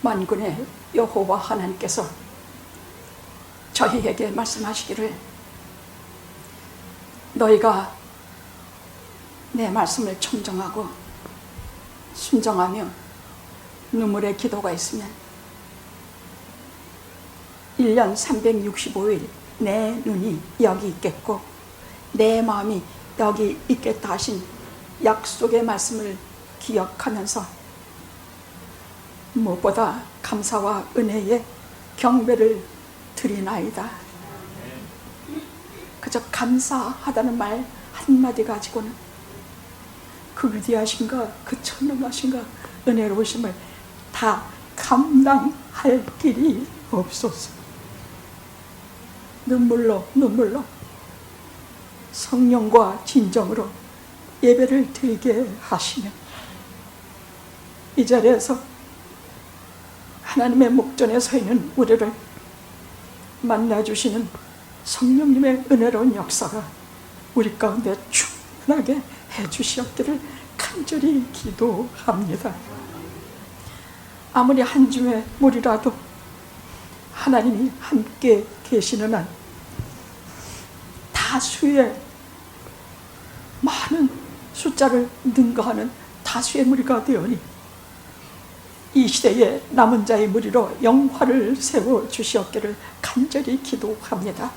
만군의 여호와 하나님께서 저희에게 말씀하시기를 너희가 내 말씀을 청정하고 순정하며 눈물의 기도가 있으면 1년 365일 내 눈이 여기 있겠고 내 마음이 여기 있겠다 하신 약속의 말씀을 기억하면서 무엇보다 감사와 은혜에 경배를 드리나이다. 그저 감사하다는 말 한마디 가지고는 그 위대하신가 그 천능하신가 은혜로우심을 다 감당할 길이 없소서. 눈물로 성령과 진정으로 예배를 드리게 하시며 이 자리에서 하나님의 목전에 서 있는 우리를 만나주시는 성령님의 은혜로운 역사가 우리 가운데 충분하게 해주시옵기를 간절히 기도합니다. 아무리 한 줌의 물이라도 하나님이 함께 계시는 한 다수의 많은 숫자를 능가하는 다수의 무리가 되오니 이 시대에 남은 자의 무리로 영화를 세워주시옵기를 간절히 기도합니다.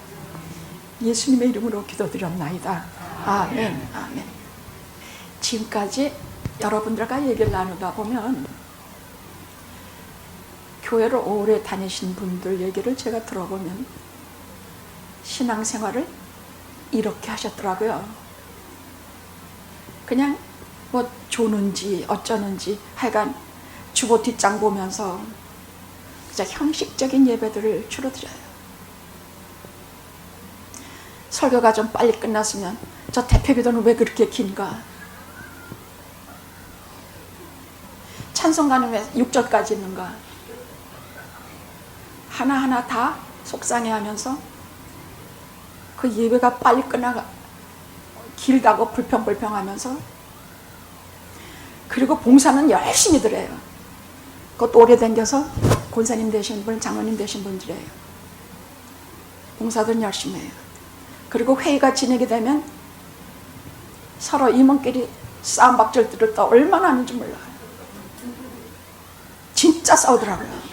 예수님의 이름으로 기도드렸나이다. 아멘. 아멘. 지금까지 여러분들과 얘기를 나누다 보면 교회를 오래 다니신 분들 얘기를 제가 들어보면 신앙생활을 이렇게 하셨더라고요. 그냥 뭐 조는지 어쩌는지 하여간 주보 뒷장 보면서 진짜 형식적인 예배들을 주로 드려요. 설교가 좀 빨리 끝났으면 저 대표기도는 왜 그렇게 긴가? 찬송가는 왜 6절까지 있는가? 하나하나 다 속상해하면서 그 예배가 빨리 끝나가 길다고 불평불평하면서 그리고 봉사는 열심히 드려요. 그것도 오래 다녀서 권사님 되신 분, 장로님 되신 분들이에요. 봉사들은 열심히 해요. 그리고 회의가 진행이 되면 서로 임원끼리 싸움박질들을 또 얼마나 하는지 몰라요. 진짜 싸우더라고요.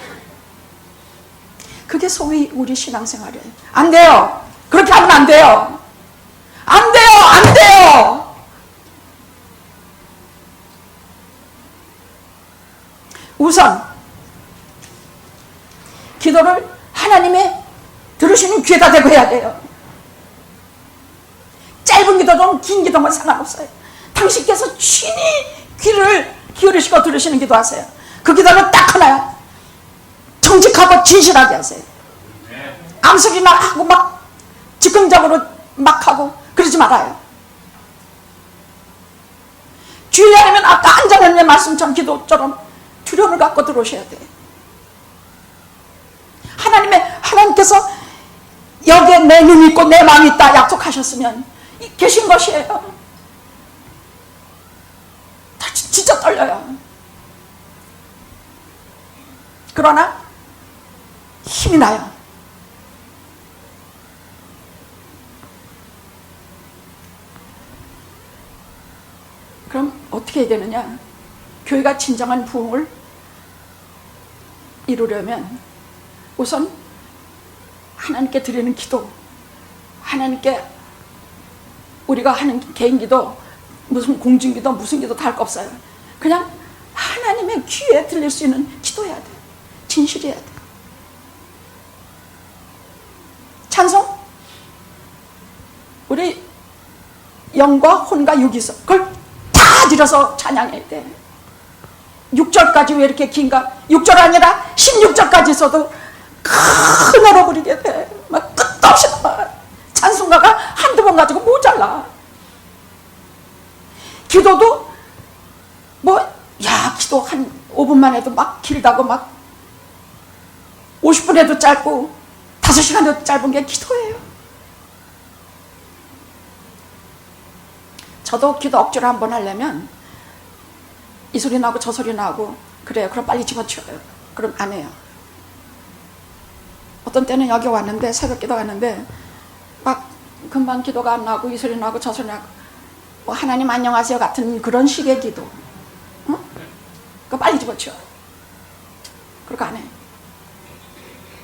그게 소위 우리 신앙생활이에요. 안 돼요. 그렇게 하면 안 돼요. 안 돼요. 안 돼요. 우선 기도를 하나님의 들으시는 귀에다 대고 해야 돼요. 짧은 기도든 긴 기도든 상관없어요. 당신께서 친히 귀를 기울이시고 들으시는 기도하세요. 그 기도는 딱 하나요. 정직하고 진실하게 하세요. 암소리나 하고 막 즉흥적으로 막 하고 그러지 말아요. 주일에 하면 아까 한자연의 말씀처럼 기도처럼 두려움을 갖고 들어오셔야 돼요. 하나님께서 여기에 내 눈이 있고 내 마음이 있다 약속하셨으면 계신 것이에요. 진짜 떨려요. 그러나 힘이 나요. 그럼 어떻게 해야 되느냐? 교회가 진정한 부흥을 이루려면 우선 하나님께 드리는 기도, 하나님께 우리가 하는 개인기도, 무슨 공중기도, 무슨 기도 다 할 거 없어요. 그냥 하나님의 귀에 들릴 수 있는 기도해야 돼요. 진실해야 돼요. 찬송? 우리 영과 혼과 육이 있어. 그걸 다 들여서 찬양해야 돼. 6절까지 왜 이렇게 긴가? 6절 아니라 16절까지 있어도 큰 애로 부리게 돼. 막 끝도 없이 나와. 찬송가가 한두 번 가지고 모자라. 기도도 기도 한 5분만 해도 막 길다고 막 50분 해도 짧고 5시간 해도 짧은 게 기도예요. 저도 기도 억지로 한번 하려면 이 소리 나고 저 소리 나고 그래요. 그럼 빨리 집어치워요. 그럼 안 해요. 어떤 때는 여기 왔는데, 새벽 기도 왔는데 막 금방 기도가 안 나고 이 소리 나고 저 소리 나고 뭐 하나님 안녕하세요 같은 그런 식의 기도. 응? 그거 빨리 집어치워. 그렇게 안 해.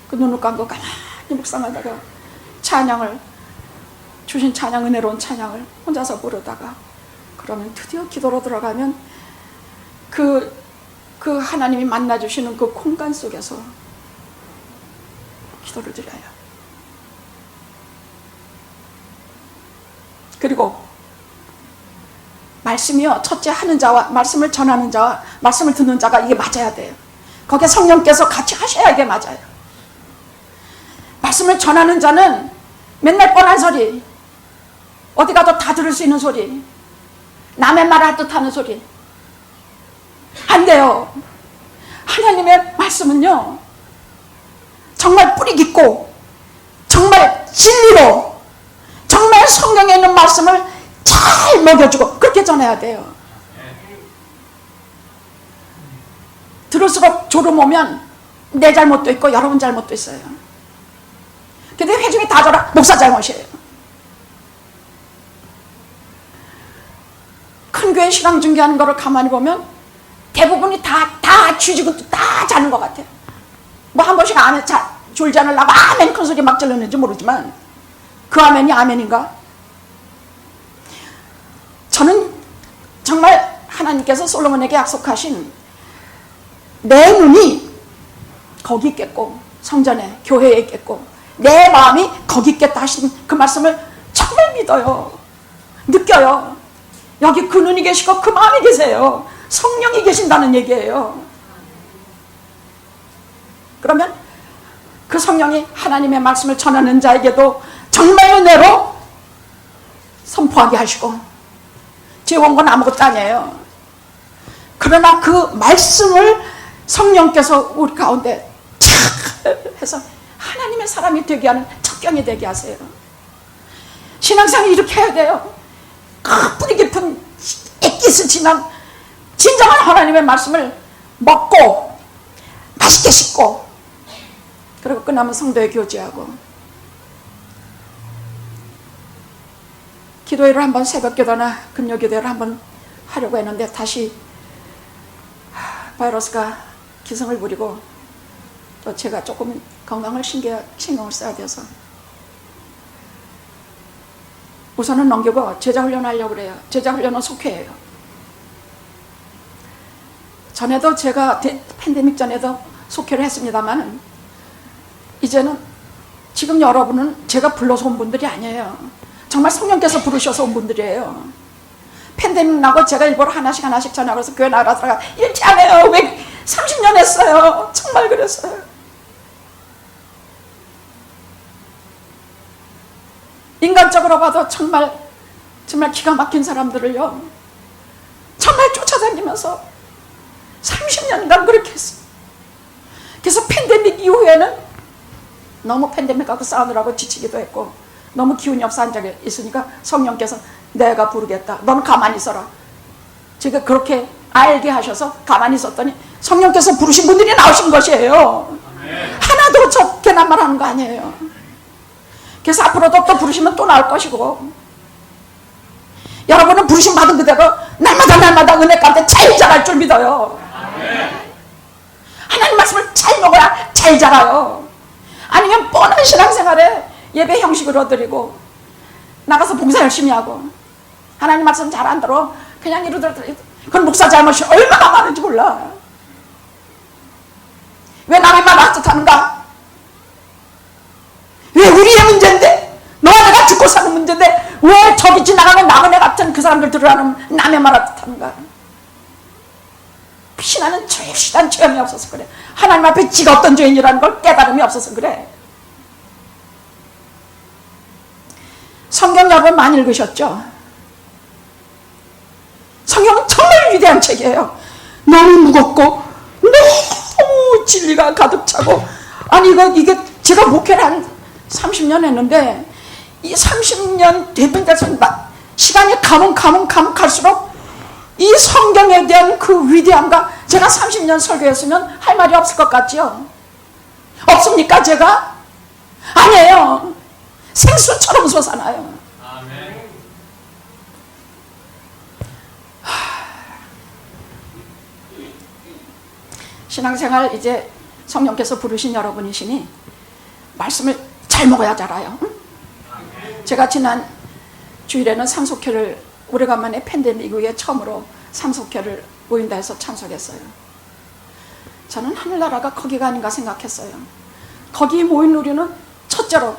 그 눈을 감고 가만히 묵상하다가 찬양을, 주신 찬양, 은혜로운 찬양을 혼자서 부르다가 그러면 드디어 기도로 들어가면 그 하나님이 만나주시는 그 공간 속에서 기도를 드려요. 그리고 말씀이요, 첫째 하는 자와 말씀을 전하는 자와 말씀을 듣는 자가 이게 맞아야 돼요. 거기에 성령께서 같이 하셔야 이게 맞아요. 말씀을 전하는 자는 맨날 뻔한 소리, 어디 가도 다 들을 수 있는 소리, 남의 말 할 듯 하는 소리 안 돼요. 하나님의 말씀은요, 정말 뿌리 깊고 정말 진리로, 정말 성경에 있는 말씀을 잘 먹여주고 그렇게 전해야 돼요. 들을수록 졸음 오면 내 잘못도 있고 여러분 잘못도 있어요. 근데 회중이 다 저라 목사 잘못이에요. 큰 교회 신앙 중계하는 거를 가만히 보면 대부분이 다 쥐지고 다 자는 것 같아요. 뭐 한 번씩 졸지 않으려고 아멘 큰 소리 막 질렀는지 모르지만 그 아멘이 아멘인가? 저는 정말 하나님께서 솔로몬에게 약속하신 내 눈이 거기 있겠고 성전에 교회에 있겠고 내 마음이 거기 있겠다 하신 그 말씀을 정말 믿어요. 느껴요. 여기 그 눈이 계시고 그 마음이 계세요. 성령이 계신다는 얘기예요. 그러면 그 성령이 하나님의 말씀을 전하는 자에게도 정말 은혜로 선포하게 하시고 지어온 건 아무것도 아니에요. 그러나 그 말씀을 성령께서 우리 가운데 착 해서 하나님의 사람이 되게 하는 척경이 되게 하세요. 신앙생활 이렇게 해야 돼요. 뿌리 깊은 액기스 지난 진정한 하나님의 말씀을 먹고 맛있게 씹고 그리고 끝나면 성도에 교제하고 기도회를 한번 새벽 기도나 금요 기도회를 한번 하려고 했는데 다시 바이러스가 기승을 부리고 또 제가 조금 건강을 신경을 써야 돼서 우선은 넘기고 제자훈련 하려고 그래요. 제자훈련은 속회예요. 전에도 제가 팬데믹 전에도 속회를 했습니다만 이제는 지금 여러분은 제가 불러서 온 분들이 아니에요. 정말 성령께서 부르셔서 온 분들이에요. 팬데믹 나고 제가 일부러 하나씩 전하고 해서 교회 나가다가 일치 안 해요. 왜 30년 했어요. 정말 그랬어요. 인간적으로 봐도 정말 기가 막힌 사람들을요 정말 쫓아다니면서 30년간 그렇게 했어요. 그래서 팬데믹 이후에는 너무 팬데믹하고 싸우느라고 지치기도 했고 너무 기운이 없어 앉아 있으니까 성령께서 내가 부르겠다. 너는 가만히 있어라. 제가 그렇게 알게 하셔서 가만히 있었더니 성령께서 부르신 분들이 나오신 것이에요. 하나도 적게나 말하는 거 아니에요. 그래서 앞으로도 또 부르시면 또 나올 것이고 여러분은 부르심 받은 그대로 날마다 은혜 가운데 잘 자랄 줄 믿어요. 하나님 말씀을 잘 먹어야 잘 자라요. 아니면 뻔한 신앙생활에 예배 형식으로 드리고 나가서 봉사 열심히 하고 하나님 말씀 잘 안 들어 그냥 이러더라. 그건 목사 잘못이 얼마나 많은지 몰라. 왜 남의 말 앗듯하는가? 왜 우리의 문제인데 너와 내가 죽고 사는 문제인데 왜 저기 지나가는 나그네 같은 그 사람들 들으라는 남의 말 앗듯하는가? 피나는 절실한 체험이 없어서 그래. 하나님 앞에 지가 어떤 죄인이라는 걸 깨달음이 없어서 그래. 성경 여러분 많이 읽으셨죠? 성경은 정말 위대한 책이에요. 너무 무겁고 너무 진리가 가득 차고 아니 이게 제가 목회를 한 30년 했는데 이 30년 되던 데서 시간이 가면 갈수록 이 성경에 대한 그 위대함과 제가 30년 설교했으면 할 말이 없을 것 같지요? 없습니까 제가? 아니에요. 생수처럼 솟아나요. 아멘. 신앙생활 이제 성령께서 부르신 여러분이시니 말씀을 잘 먹어야 자라요. 응? 제가 지난 주일에는 삼속회를 오래간만에 팬데믹 이후에 처음으로 삼속회를 모인다 해서 참석했어요. 저는 하늘나라가 거기가 아닌가 생각했어요. 거기 모인 우리는 첫째로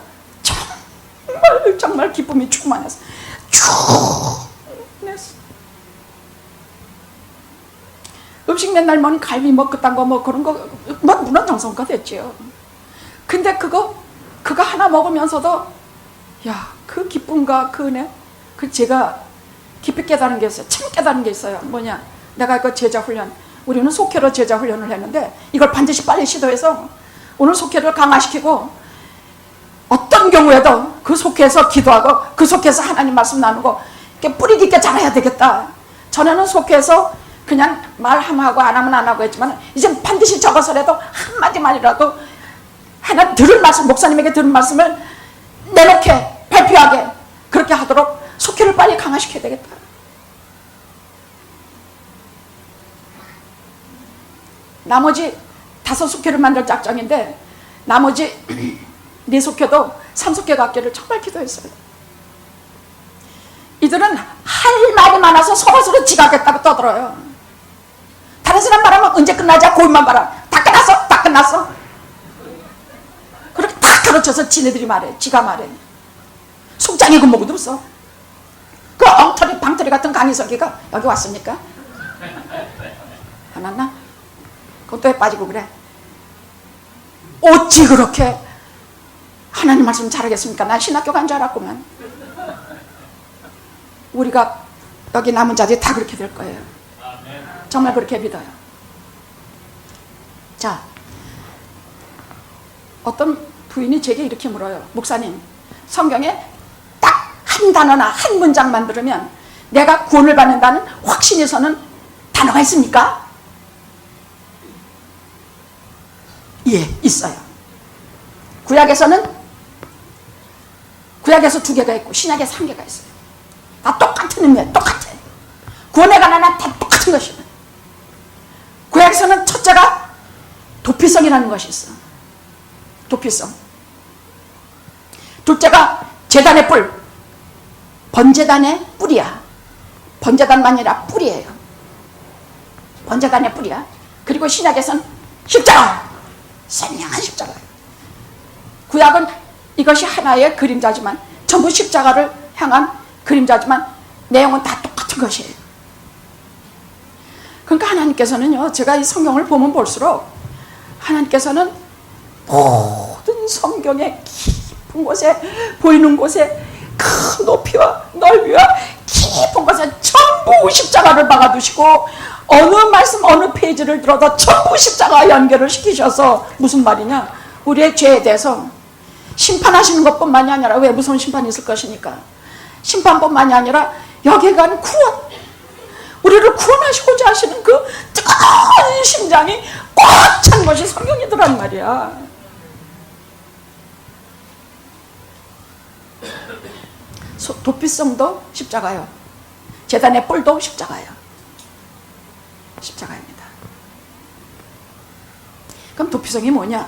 정말 기쁨이 충만해서 충만했어. 음식 맨날 먹니 갈비 뭐 그딴 거 뭐 그런 거 뭐 물론 정성가 됐지요. 근데 그거 하나 먹으면서도 야, 그 기쁨과 그 은혜, 그 제가 깊이 깨달은 게 있어요. 참 깨달은 게 있어요. 뭐냐, 내가 그 제자 훈련, 우리는 속회로 제자 훈련을 했는데 이걸 반드시 빨리 시도해서 오늘 속회를 강화시키고 어떤 경우에도 그 속회에서 기도하고 그 속회에서 하나님 말씀 나누고 이렇게 뿌리 깊게 자라야 되겠다. 전에는 속회에서 그냥 말 하고 안 하면 안 하고 했지만 이제 반드시 적어서라도 한마디만이라도 하나 들은 말씀, 목사님에게 들은 말씀을 내놓게 발표하게 그렇게 하도록 속회를 빨리 강화시켜야 되겠다. 나머지 5속회를 만들 작정인데 나머지 4속회도 3속회 갖기를 정말 기도했어요. 이들은 할 말이 많아서 서로서로 지각했다고 떠들어요. 다른 사람 말하면 언제 끝나자 고인만 말하. 다 끝났어? 다 끝났어? 그렇게 다 가르쳐서 지네들이 말해. 지가 말해. 속장이 근목도 없어. 그 엉터리 방터리 같은 강희석이가 여기 왔습니까? 안 왔나? 그것도 왜 빠지고 그래? 어찌 그렇게 하나님 말씀 잘하겠습니까? 난 신학교 간 줄 알았구만. 우리가 여기 남은 자들이 다 그렇게 될 거예요. 정말 그렇게 믿어요. 자, 어떤 부인이 제게 이렇게 물어요. 목사님, 성경에 딱 한 단어나 한 문장만 들으면 내가 구원을 받는다는 확신이 서는 단어가 있습니까? 예, 있어요. 구약에서 2개가 있고 신약에 3개가 있어요. 다 똑같은 의미예요. 똑같아. 구원에 관한 한 다 똑같은 것이에요. 구약에서는 첫째가 도피성이라는 것이 있어. 도피성. 둘째가 제단의 뿔. 번제단의 뿔이야. 번제단만 아니라 뿔이에요. 번제단의 뿔이야. 그리고 신약에서는 십자가. 선량한 십자가예요. 구약은 이것이 하나의 그림자지만 전부 십자가를 향한 그림자지만 내용은 다 똑같은 것이에요. 그러니까 하나님께서는요, 제가 이 성경을 보면 볼수록 하나님께서는 모든 성경의 깊은 곳에 보이는 곳에 큰 높이와 넓이와 깊은 곳에 전부 십자가를 박아두시고 어느 말씀 어느 페이지를 들어도 전부 십자가 연결을 시키셔서 무슨 말이냐, 우리의 죄에 대해서 심판하시는 것뿐만이 아니라, 왜 무서운 심판이 있을 것이니까 심판뿐만이 아니라 여기에 간 구원, 우리를 구원하시고자 하시는 그 뜨거운 심장이 꽉 찬 것이 성경이더란 말이야. 도피성도 십자가요. 제단의 뿔도 십자가요. 십자가입니다. 그럼 도피성이 뭐냐?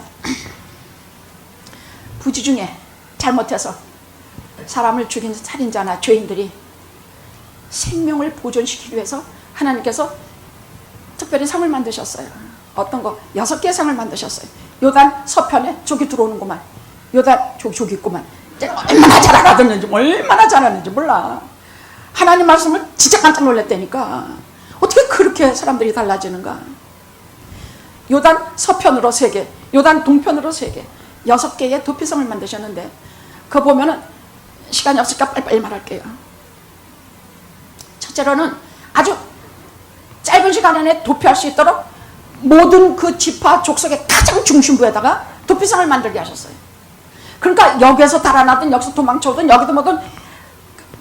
부지 중에 잘못해서 사람을 죽인 살인자나 죄인들이 생명을 보존시키기 위해서 하나님께서 특별히 상을 만드셨어요. 어떤 거? 6개의 상을 만드셨어요. 요단 서편에 족이 들어오는구만. 요단 족이 있구만. 얼마나 잘 알아듣는지 몰라. 하나님 말씀을 진짜 깜짝 놀랐다니까. 어떻게 그렇게 사람들이 달라지는가? 요단 서편으로 3개, 요단 동편으로 3개, 6개의 도피성을 만드셨는데, 그거 보면은 시간이 없으니까 빨리빨리 말할게요. 첫째로는 아주 짧은 시간 안에 도피할 수 있도록 모든 그 지파 족속의 가장 중심부에다가 도피성을 만들게 하셨어요. 그러니까 여기에서 달아나든 여기서 도망쳐오든 여기도 뭐든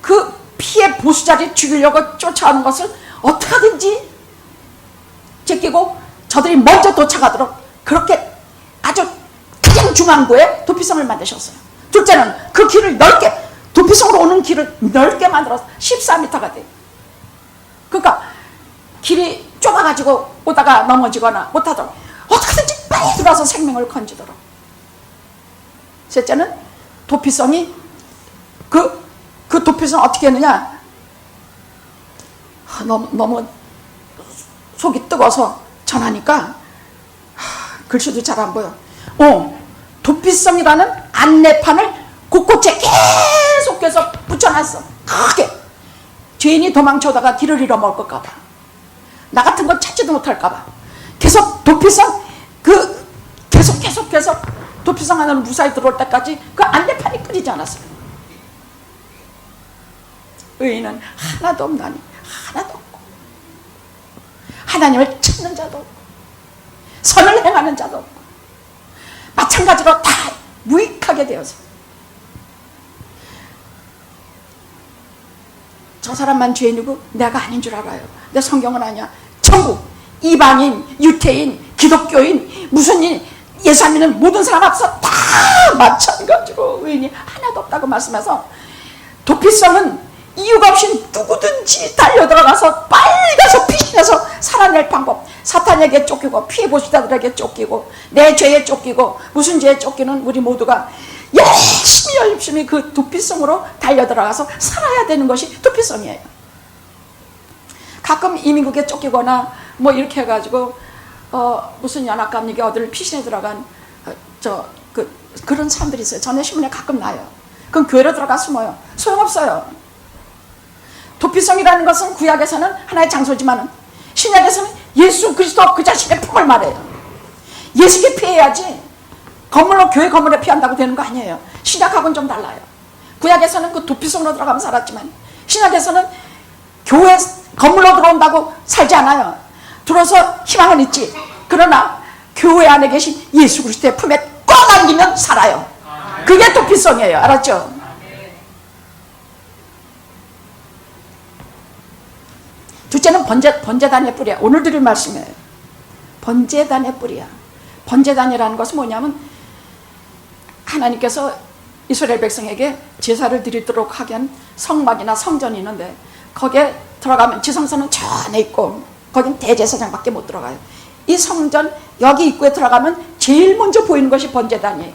그 피해 보수자리 죽이려고 쫓아오는 것을 어떻게든지 제끼고 저들이 먼저 도착하도록 그렇게 아주 가장 중앙부에 도피성을 만드셨어요. 둘째는 그 길을 넓게, 도피성으로 오는 길을 넓게 만들어서 14m가 돼요. 그러니까 길이 좁아가지고 오다가 넘어지거나 못하도록 어떻게든지 빨리 들어와서 생명을 건지도록. 셋째는 도피성이 그 도피성 어떻게 했느냐, 너무 속이 뜨거워서 전하니까 글씨도 잘 안 보여. 도피성이라는 안내판을 곳곳에 계속해서 붙여놨어. 크게. 죄인이 도망쳐다가 길을 잃어먹을까봐, 나 같은 건 찾지도 못할까봐 계속 도피성, 계속 도피성 안으로 무사히 들어올 때까지 그 안내판이 끊이지 않았어요. 의인은 하나도 없나니, 하나도 없고 하나님을 찾는 자도 없고 선을 행하는 자도 없고 마찬가지로 다 무익하게 되어서 저 사람만 죄인이고 내가 아닌 줄 알아요. 내 성경은 아니야. 전부 이방인, 유태인, 기독교인, 무슨 일, 예수 안 믿는 모든 사람 앞서 다 마찬가지로 의인이 하나도 없다고 말씀해서 도피성은 이유가 없이 누구든지 달려들어가서 빨리 가서 피신해서 살아낼 방법, 사탄에게 쫓기고 피해보시다들에게 쫓기고 내 죄에 쫓기고 무슨 죄에 쫓기는 우리 모두가 열심히 그 도피성으로 달려들어가서 살아야 되는 것이 도피성이에요. 가끔 이민국에 쫓기거나 뭐 이렇게 해가지고 무슨 연합감리교 어디를 피신해 들어간 그런 사람들이 있어요. 전에 신문에 가끔 나요. 그럼 교회로 들어가 숨어요. 소용없어요. 도피성이라는 것은 구약에서는 하나의 장소지만 신약에서는 예수 그리스도 그 자신의 품을 말해요. 예수께 피해야지 건물로, 교회 건물에 피한다고 되는 거 아니에요. 신약하고는 좀 달라요. 구약에서는 그 도피성으로 들어가면 살았지만 신약에서는 교회 건물로 들어온다고 살지 않아요. 들어서 희망은 있지. 그러나 교회 안에 계신 예수 그리스도의 품에 꼭 안기면 살아요. 그게 도피성이에요. 알았죠? 둘째는 번제단의 뿌리야. 오늘 드릴 말씀이에요. 번제단의 뿌리야. 번제단이라는 것은 뭐냐면 하나님께서 이스라엘 백성에게 제사를 드리도록 하게 한 성막이나 성전이 있는데 거기에 들어가면 지성소는 저 안에 있고 거긴 대제사장밖에 못 들어가요. 이 성전 여기 입구에 들어가면 제일 먼저 보이는 것이 번제단이에요.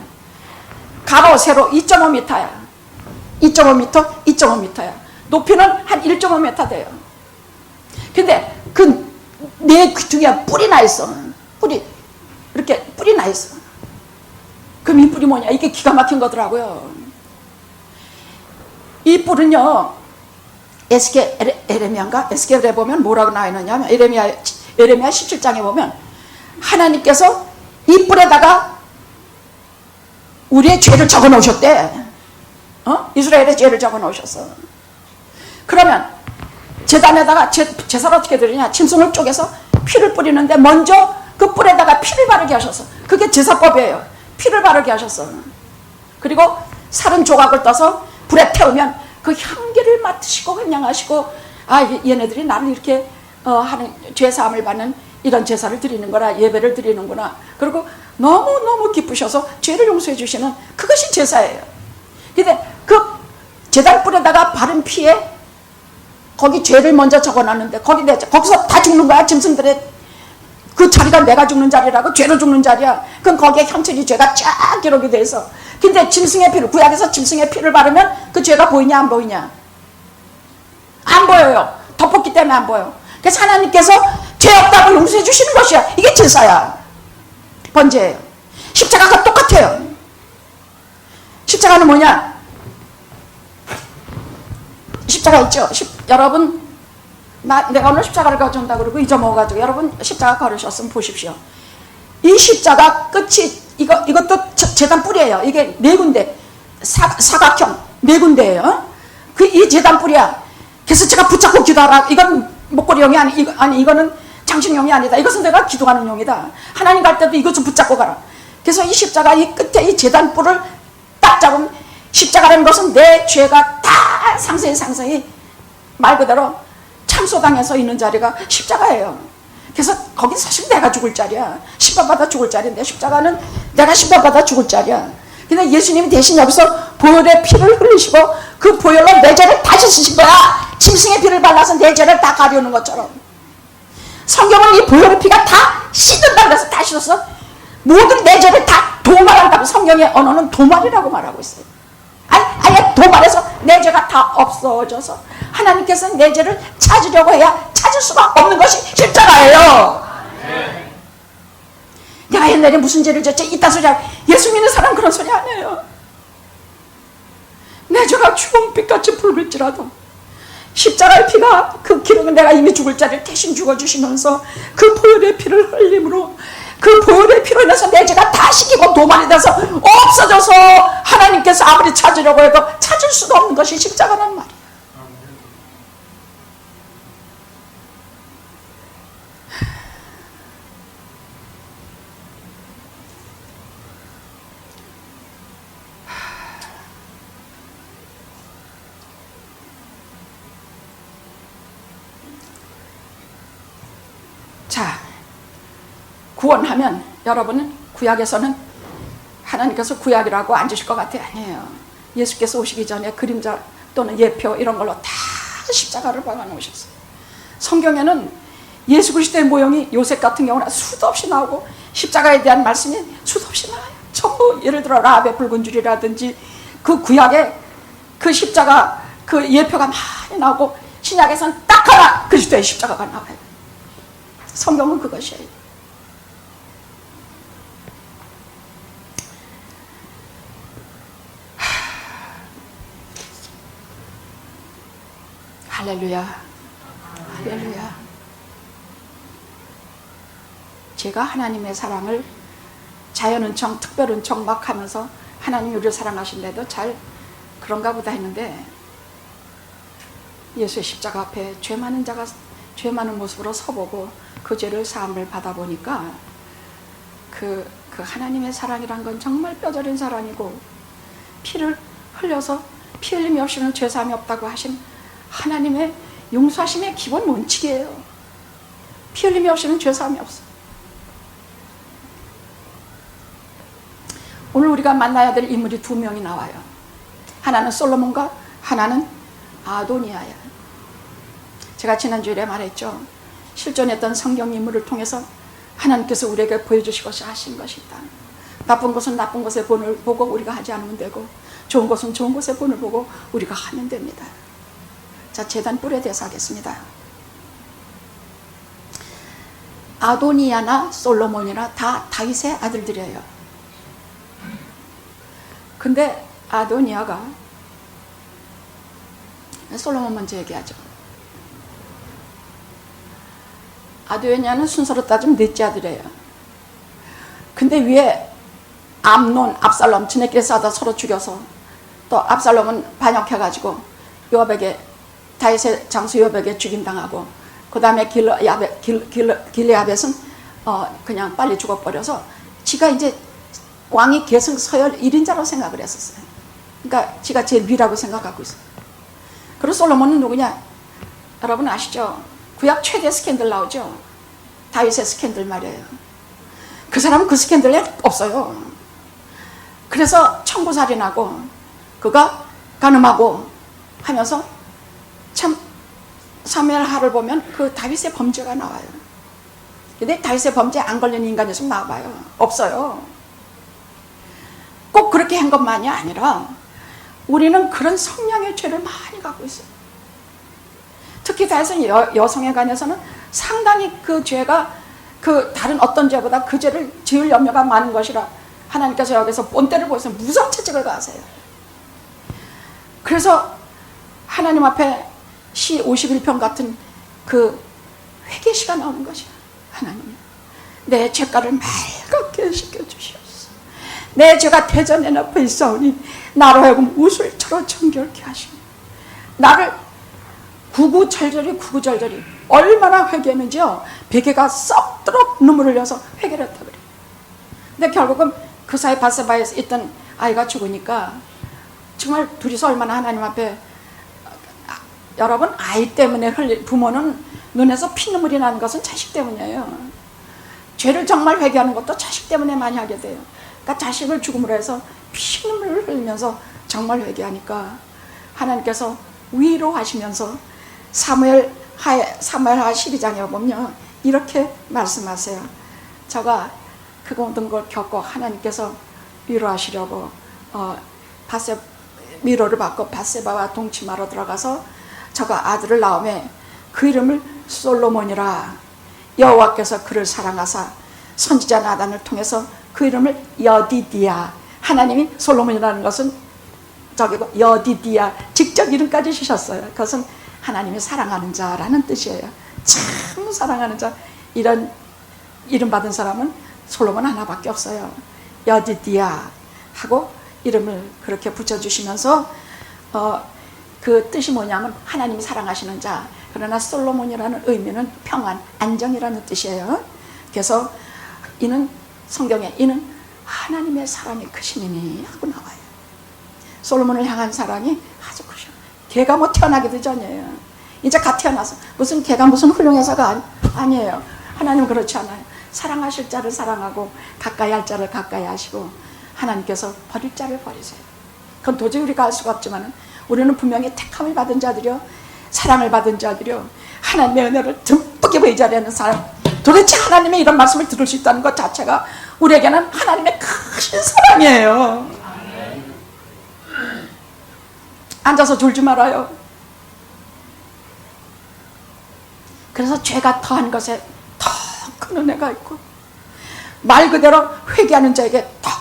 가로 세로 2.5m야. 2.5m야. 높이는 한 1.5m 돼요. 근데 그 내 귀퉁이에 뿔이 나 있어. 이렇게 뿔이 나 있어. 그럼 이 뿔이 뭐냐? 이게 기가 막힌 거더라고요. 이 뿔은요, 에스겔에 보면 뭐라고 나와 있느냐면 에레미야 17장에 보면 하나님께서 이 뿔에다가 우리의 죄를 적어 놓으셨대. 이스라엘의 죄를 적어 놓으셨어. 그러면 제단에다가 제사를 어떻게 드리냐? 짐승을 쪼개서 피를 뿌리는데 먼저 그 뿔에다가 피를 바르게 하셨어. 그게 제사법이에요. 피를 바르게 하셨어. 그리고 살은 조각을 떠서 불에 태우면 그 향기를 맡으시고 환영하시고, 얘네들이 나를 이렇게 하는 죄사함을 받는 이런 제사를 드리는구나, 예배를 드리는구나. 그리고 너무너무 기쁘셔서 죄를 용서해 주시는 그것이 제사예요. 근데 그 제단 뿔에다가 바른 피에 거기 죄를 먼저 적어놨는데 거기서 다 죽는 거야. 짐승들의 그 자리가 내가 죽는 자리라고, 죄로 죽는 자리야. 그럼 거기에 형체리 죄가 쫙 기록이 돼서, 근데 짐승의 피를, 구약에서 짐승의 피를 바르면 그 죄가 보이냐 안 보이냐? 안 보여요. 덮었기 때문에 안 보여. 그래서 하나님께서 죄 없다고 용서해 주시는 것이야. 이게 제사야. 번제예요. 십자가가 똑같아요. 십자가는 뭐냐? 십자가 있죠. 여러분, 내가 오늘 십자가를 가져온다고 그러고 잊어먹어가지고 여러분 십자가 걸으셨으면 보십시오. 이 십자가 끝이 이것도 제단 뿔이에요. 이게 네 군데, 사각형 네 군데예요. 이 제단 뿔이야. 그래서 제가 붙잡고 기도하라. 이건 목걸이용이 아니 이거는 장식용이 아니다. 이것은 내가 기도하는 용이다. 하나님 갈 때도 이것을 붙잡고 가라. 그래서 이 십자가 이 끝에 이 제단 뿔을 딱 잡으면, 십자가라는 것은 내 죄가 다 상세히 말 그대로 참 참소당에서 있는 자리가 십자가예요. 그래서 거기 사실 내가 죽을 자리야. 심판받아 죽을 자리인데 십자가는 내가 심판받아 죽을 자리야. 근데 예수님이 대신 여기서 보혈의 피를 흘리시고 그 보혈로 내 죄를 다시 쓰신 거야. 짐승의 피를 발라서 내 죄를 다 가려는 것처럼. 성경은 이 보혈의 피가 다 씻는다고 해서 다 씻어서 모든 내 죄를 다 도말한다고. 성경의 언어는 도말이라고 말하고 있어요. 아예 도말해서 내 죄가 다 없어져서 하나님께서 내 죄를 찾으려고 해야 찾을 수가 없는 것이 십자가예요. 내가 옛날에 무슨 죄를 졌지? 이딴 소리 하고. 예수 믿는 사람 그런 소리 안 해요. 내 죄가 주홍빛같이 붉을지라도 십자가의 피가 그 기름은 내가 이미 죽을 자를 대신 죽어주시면서 그 보혈의 피를 흘림으로 그 보혈의 피로 인해서 내 죄가 다 씻기고 도말이 돼서 없어져서 하나님께서 아무리 찾으려고 해도 찾을 수도 없는 것이 십자가란 말이에요. 자, 구원하면 여러분은 구약에서는 하나님께서 구약이라고 앉으실 것 같아요. 아니에요. 예수께서 오시기 전에 그림자 또는 예표 이런 걸로 다 십자가를 박아놓으셨어요. 성경에는 예수 그리스도의 모형이 요셉 같은 경우는 수도 없이 나오고 십자가에 대한 말씀이 수도 없이 나와요. 전부 예를 들어 라합의 붉은 줄이라든지 그 구약에 그 십자가 그 예표가 많이 나오고 신약에서는 딱 하나 그리스도의 십자가가 나와요. 성경은 그것이에요. 할렐루야. 할렐루야. 제가 하나님의 사랑을 자연은총, 특별은총 막 하면서 하나님이 우리를 사랑하신데도 잘 그런가 보다 했는데 예수의 십자가 앞에 죄 많은 자가 죄 많은 모습으로 서보고 그 죄를 사함을 받아보니까 그 하나님의 사랑이란 건 정말 뼈저린 사랑이고 피를 흘려서 피 흘림이 없이는 죄 사함이 없다고 하신 하나님의 용서하심의 기본 원칙이에요. 피 흘림이 없이는 죄 사함이 없어요. 오늘 우리가 만나야 될 인물이 두 명이 나와요. 하나는 솔로몬과 하나는 아도니아야. 제가 지난주에 말했죠. 실존했던 성경 인물을 통해서 하나님께서 우리에게 보여주시고 하신 것이다. 나쁜 것은 나쁜 것의 본을 보고 우리가 하지 않으면 되고 좋은 것은 좋은 것의 본을 보고 우리가 하면 됩니다. 자, 제단 뿔에 대해서 하겠습니다. 아도니아나 솔로몬이나 다 다윗의 아들들이에요. 근데 아도니아가 솔로몬 먼저 얘기하죠. 아도니아는 순서로 따지면 넷째 아들이에요. 근데 위에 암논, 압살롬 지네끼리 싸다 서로 죽여서 또 압살롬은 반역해가지고 요압에게 다윗의 장수 요압에게 죽임당하고 그 다음에 길르야벳은 그냥 빨리 죽어버려서 지가 이제 왕이 계승 서열 1인자라고 생각을 했었어요. 그러니까 지가 제일 위라고 생각하고 있어요. 그리고 솔로몬은 누구냐? 여러분 아시죠? 구약 최대 스캔들 나오죠? 다윗의 스캔들 말이에요. 그 사람은 그 스캔들에 없어요. 그래서 청부살인하고 그가 간음하고 하면서 참 사무엘하를 보면 그 다윗의 범죄가 나와요. 근데 다윗의 범죄에 안 걸린 인간이 좀 나와봐요. 없어요. 꼭 그렇게 한 것만이 아니라 우리는 그런 성량의 죄를 많이 갖고 있어요. 특히 다윗은 여성에 관해서는 상당히 그 죄가 그 다른 어떤 죄보다 그 죄를 지을 염려가 많은 것이라 하나님께서 여기서 본때를 보여서 무서운 채찍을 가하세요. 그래서 하나님 앞에 시 51편 같은 그 회개시가 나오는 것이야. 하나님, 내 죄가를 맑게 씻겨주시옵소서. 내 죄가 대전에 높아 있사오니 나로 하여금 우술처럼 정결케 하시고 나를 구구절절히 얼마나 회개했는지요. 베개가 썩도록 눈물을 흘려서 회개를 했다 그래요. 근데 결국은 그 사이 바세바에 있던 아이가 죽으니까 정말 둘이서 얼마나 하나님 앞에 여러분, 아이 때문에 부모는 눈에서 피눈물이 나는 것은 자식 때문이에요. 죄를 정말 회개하는 것도 자식 때문에 많이 하게 돼요. 그러니까 자식을 죽음으로 해서 피눈물을 흘리면서 정말 회개하니까 하나님께서 위로하시면서 사무엘하 12장에 보면 이렇게 말씀하세요. 저가 그 모든 걸 겪고 하나님께서 위로하시려고 위로를 받고 밧세바와 동침하러 들어가서 저가 아들을 낳음에 그 이름을 솔로몬이라. 여호와께서 그를 사랑하사 선지자 나단을 통해서 그 이름을 여디디야. 하나님이 솔로몬이라는 것은 저기고 여디디야 직접 이름까지 주셨어요. 그것은 하나님이 사랑하는 자라는 뜻이에요. 참 사랑하는 자. 이런 이름 받은 사람은 솔로몬 하나밖에 없어요. 여디디야 하고 이름을 그렇게 붙여주시면서 그 뜻이 뭐냐면 하나님이 사랑하시는 자. 그러나 솔로몬이라는 의미는 평안, 안정이라는 뜻이에요. 그래서 이는 성경에 이는 하나님의 사랑이 크시니니 하고 나와요. 솔로몬을 향한 사랑이 아주 크셔. 걔가 뭐 태어나기도 전이에요. 이제 갓 태어나서 무슨 걔가 무슨 훌륭해서가 아니에요. 하나님은 그렇지 않아요. 사랑하실 자를 사랑하고 가까이 할 자를 가까이 하시고 하나님께서 버릴 자를 버리세요. 그건 도저히 우리가 알 수가 없지만 우리는 분명히 택함을 받은 자들이요, 사랑을 받은 자들이요, 하나님의 은혜를 듬뿍 입어 이 자리에 있는 사람. 도대체 하나님의 이런 말씀을 들을 수 있다는 것 자체가 우리에게는 하나님의 크신 사랑이에요. 앉아서 졸지 말아요. 그래서 죄가 더한 것에 더 큰 은혜가 있고 말 그대로 회개하는 자에게 더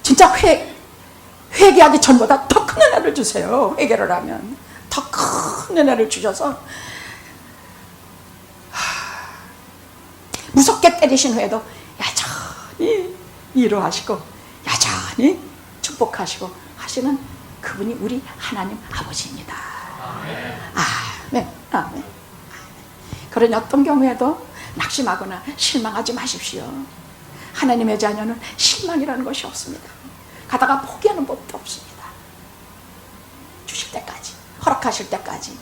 진짜 회개하기 전보다 더 큰 은혜를 주세요. 회개를 하면 더 큰 은혜를 주셔서 무섭게 때리신 후에도 여전히 위로하시고 여전히 축복하시고 하시는 그분이 우리 하나님 아버지입니다. 아멘. 아멘. 그러니 어떤 경우에도 낙심하거나 실망하지 마십시오. 하나님의 자녀는 실망이라는 것이 없습니다. 가다가 포기하는 법도 없습니다. 주실 때까지, 허락하실 때까지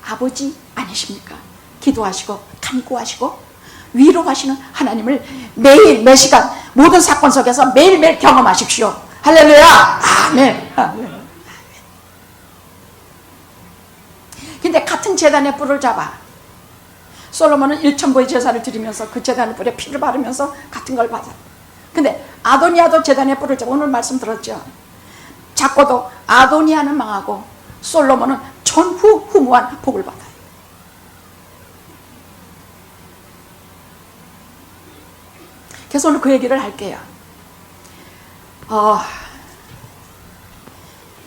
아버지 아니십니까? 기도하시고 간구하시고 위로하시는 하나님을 매일 매시간 모든 사건 속에서 매일매일 경험하십시오. 할렐루야. 아멘. 아멘. 근데 같은 제단의 뿔을 잡아 솔로몬은 1,000보의 제사를 드리면서 그 제단의 뿔에 피를 바르면서 같은 걸 받아. 근데 아도니아도 제단의 뿔을 잡아. 오늘 말씀 들었죠? 작고도 아도니아는 망하고 솔로몬은 전후후무한 복을 받아요. 그래서 오늘 그 얘기를 할게요.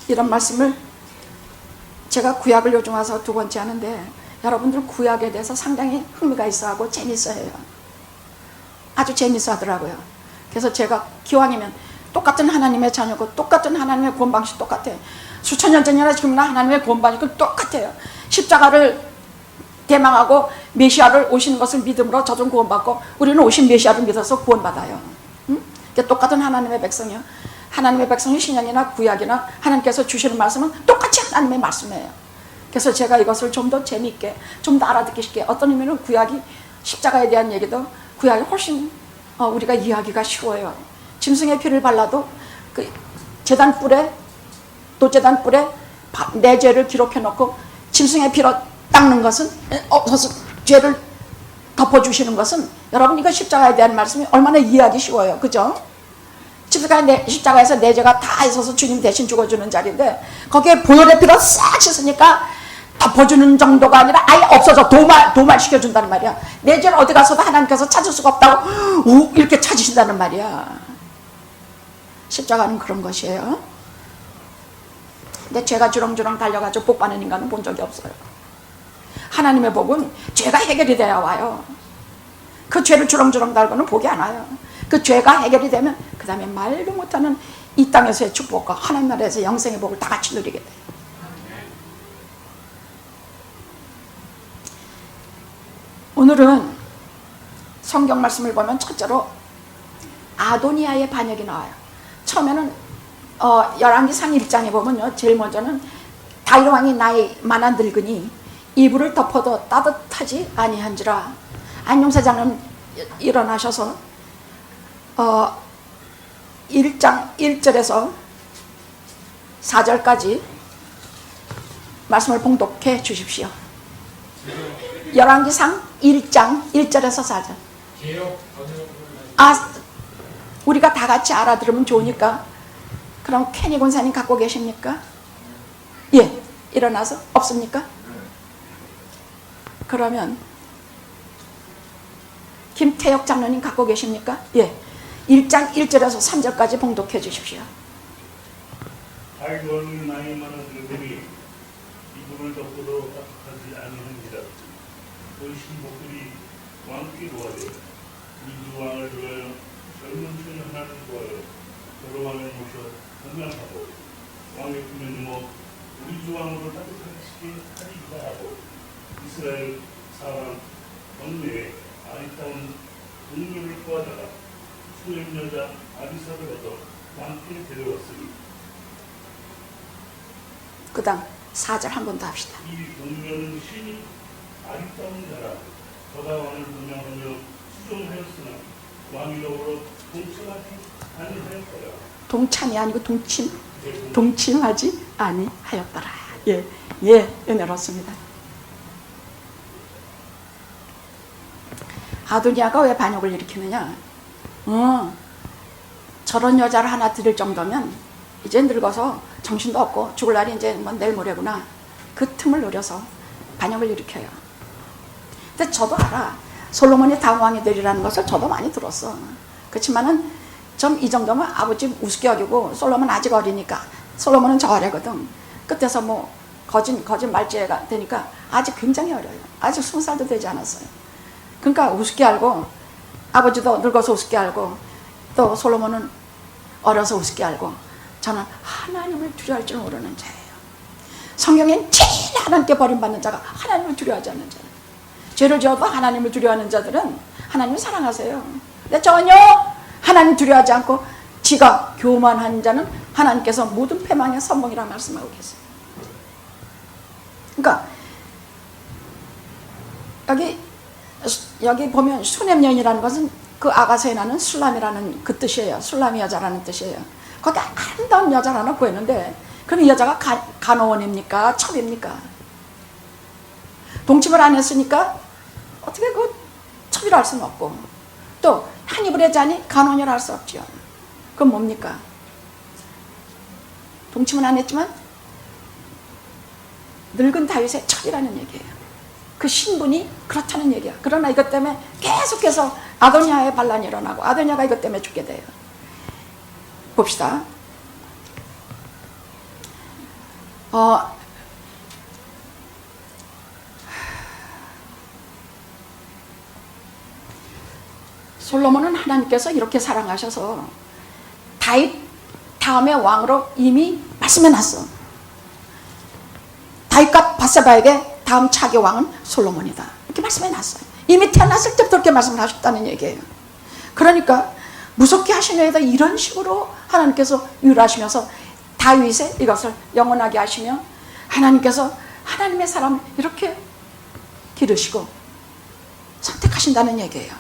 이런 말씀을 제가 구약을 요즘 와서 2번째 하는데 여러분들 구약에 대해서 상당히 흥미가 있어하고 재밌어해요. 아주 재밌어 하더라고요. 그래서 제가 기왕이면 똑같은 하나님의 자녀고 똑같은 하나님의 구원 방식 똑같아요. 수천 년 전이나 지금이나 하나님의 구원 방식은 똑같아요. 십자가를 대망하고 메시아를 오시는 것을 믿음으로 저전 구원받고 우리는 오신 메시아를 믿어서 구원받아요. 그러니까 똑같은 하나님의 백성이요. 하나님의 백성이 신약이나 구약이나 하나님께서 주시는 말씀은 똑같이 하나님의 말씀이에요. 그래서 제가 이것을 좀 더 재미있게, 좀 더 알아듣기 쉽게, 어떤 의미는 구약이 십자가에 대한 얘기도 구약이 훨씬 우리가 이해하기가 쉬워요. 짐승의 피를 발라도 그 제단 뿔에, 또 제단 뿔에 내 죄를 기록해 놓고 짐승의 피로 닦는 것은, 죄를 덮어주시는 것은, 여러분 이거 십자가에 대한 말씀이 얼마나 이해하기 쉬워요. 그죠? 십자가에서 내 죄가 다 있어서 주님 대신 죽어주는 자리인데 거기에 보혈의 피로 싹 씻으니까 덮어주는 정도가 아니라 아예 없어져 도말시켜준다는 말이야. 내 죄는 어디 가서도 하나님께서 찾을 수가 없다고 이렇게 찾으신다는 말이야. 십자가는 그런 것이에요. 근데 죄가 주렁주렁 달려가지고 복 받는 인간은 본 적이 없어요. 하나님의 복은 죄가 해결이 돼야 와요. 그 죄를 주렁주렁 달고는 복이 안 와요. 그 죄가 해결이 되면 그 다음에 말도 못하는 이 땅에서의 축복과 하나님 나라에서 영생의 복을 다 같이 누리게 돼요. 오늘은 성경 말씀을 보면 첫째로 아도니아의 반역이 나와요. 처음에는 열왕기상 1장에 보면요, 제일 먼저는 다윗 왕이 나이 많은 늙으니 이불을 덮어도 따뜻하지 아니한지라. 안용사장은 일어나셔서 1장 1절에서 4절까지 말씀을 봉독해 주십시오. 열왕기상 1장 1절에서 4절. 우리가 다 같이 알아들으면 좋으니까. 그럼 캐니 권사님 갖고 계십니까? 예, 일어나서. 없습니까? 그러면 김태혁 장로님 갖고 계십니까? 예, 1장 1절에서 3절까지 봉독해 주십시오. 알고는 나이 많은 그들이 이불을 덮고도 따뜻하지 아니하니라. 그 신복들이 왕께 구하되 우리 왕을 위하여 젊은 춘 하나를 구하여 여러 왕을 모셔 건강하고 왕의 품에 누워 우리 주 왕으로 따뜻하게 하리이다 하고 이스라엘 사람 경내에 아리따운 동료를 구하다가 수렘 여자 아비삭을 얻어 왕께 데려왔으니 그 다음 4절 한 번 더 합시다. 이 동료는 신이 아리따운 자라. 저가 왕을 분양하며 수종하였으나 왕이 더불어 동침하지 아니하였더라. 동참이 아니고 동침. 동침하지 아니하였더라. 예, 예, 은혜롭습니다. 아도니아가 왜 반역을 일으키느냐? 저런 여자를 하나 들일 정도면 이제 늙어서 정신도 없고 죽을 날이 이제 뭐 내일 모레구나. 그 틈을 노려서 반역을 일으켜요. 근데 저도 알아. 솔로몬이 다음 왕이 되리라는 것을 저도 많이 들었어. 그렇지만은 좀 이 정도면 아버지 우습게 여기고, 솔로몬 아직 어리니까. 솔로몬은 저 어리거든. 끝에서 뭐 거짓 말죄가 되니까 아직 굉장히 어려요. 아직 20살도 되지 않았어요. 그러니까 우습게 알고, 아버지도 늙어서 우습게 알고, 또 솔로몬은 어려서 우습게 알고, 저는 하나님을 두려워할 줄 모르는 자예요. 성경엔 제일 하나님께 버림받는 자가 하나님을 두려워하지 않는 자예요. 죄를 지어도 하나님을 두려워하는 자들은 하나님을 사랑하세요. 근데 전혀 하나님 두려워하지 않고 지가 교만한 자는 하나님께서 모든 패망의 선봉이라고 말씀하고 계세요. 그러니까 여기 보면 수냄년이라는 것은 그 아가서에 나는 술람이라는 그 뜻이에요. 술람이 여자라는 뜻이에요. 거기 아름다운 여자를 하나 구했는데, 그럼 이 여자가 간호원입니까? 첩입니까? 동침을 안 했으니까 어떻게 그 첩이라 할 수는 없고, 또 한 이불의 자니 간호원이라 할 수 없죠. 그건 뭡니까? 동침은 안 했지만 늙은 다윗의 첩이라는 얘기예요. 그 신분이 그렇다는 얘기야. 그러나 이것 때문에 계속해서 아도니아의 반란이 일어나고, 아도니아가 이것 때문에 죽게 돼요. 봅시다. 솔로몬은 하나님께서 이렇게 사랑하셔서 다윗 다음에 왕으로 이미 말씀해놨어. 다윗과 밧세바에게 다음 차기 왕은 솔로몬이다. 이렇게 말씀해놨어요. 이미 태어났을 때부터 그렇게 말씀을 하셨다는 얘기예요. 그러니까 무섭게 하시면서 이런 식으로 하나님께서 유일하시면서 다윗의 이것을 영원하게 하시며, 하나님께서 하나님의 사람 이렇게 기르시고 선택하신다는 얘기예요.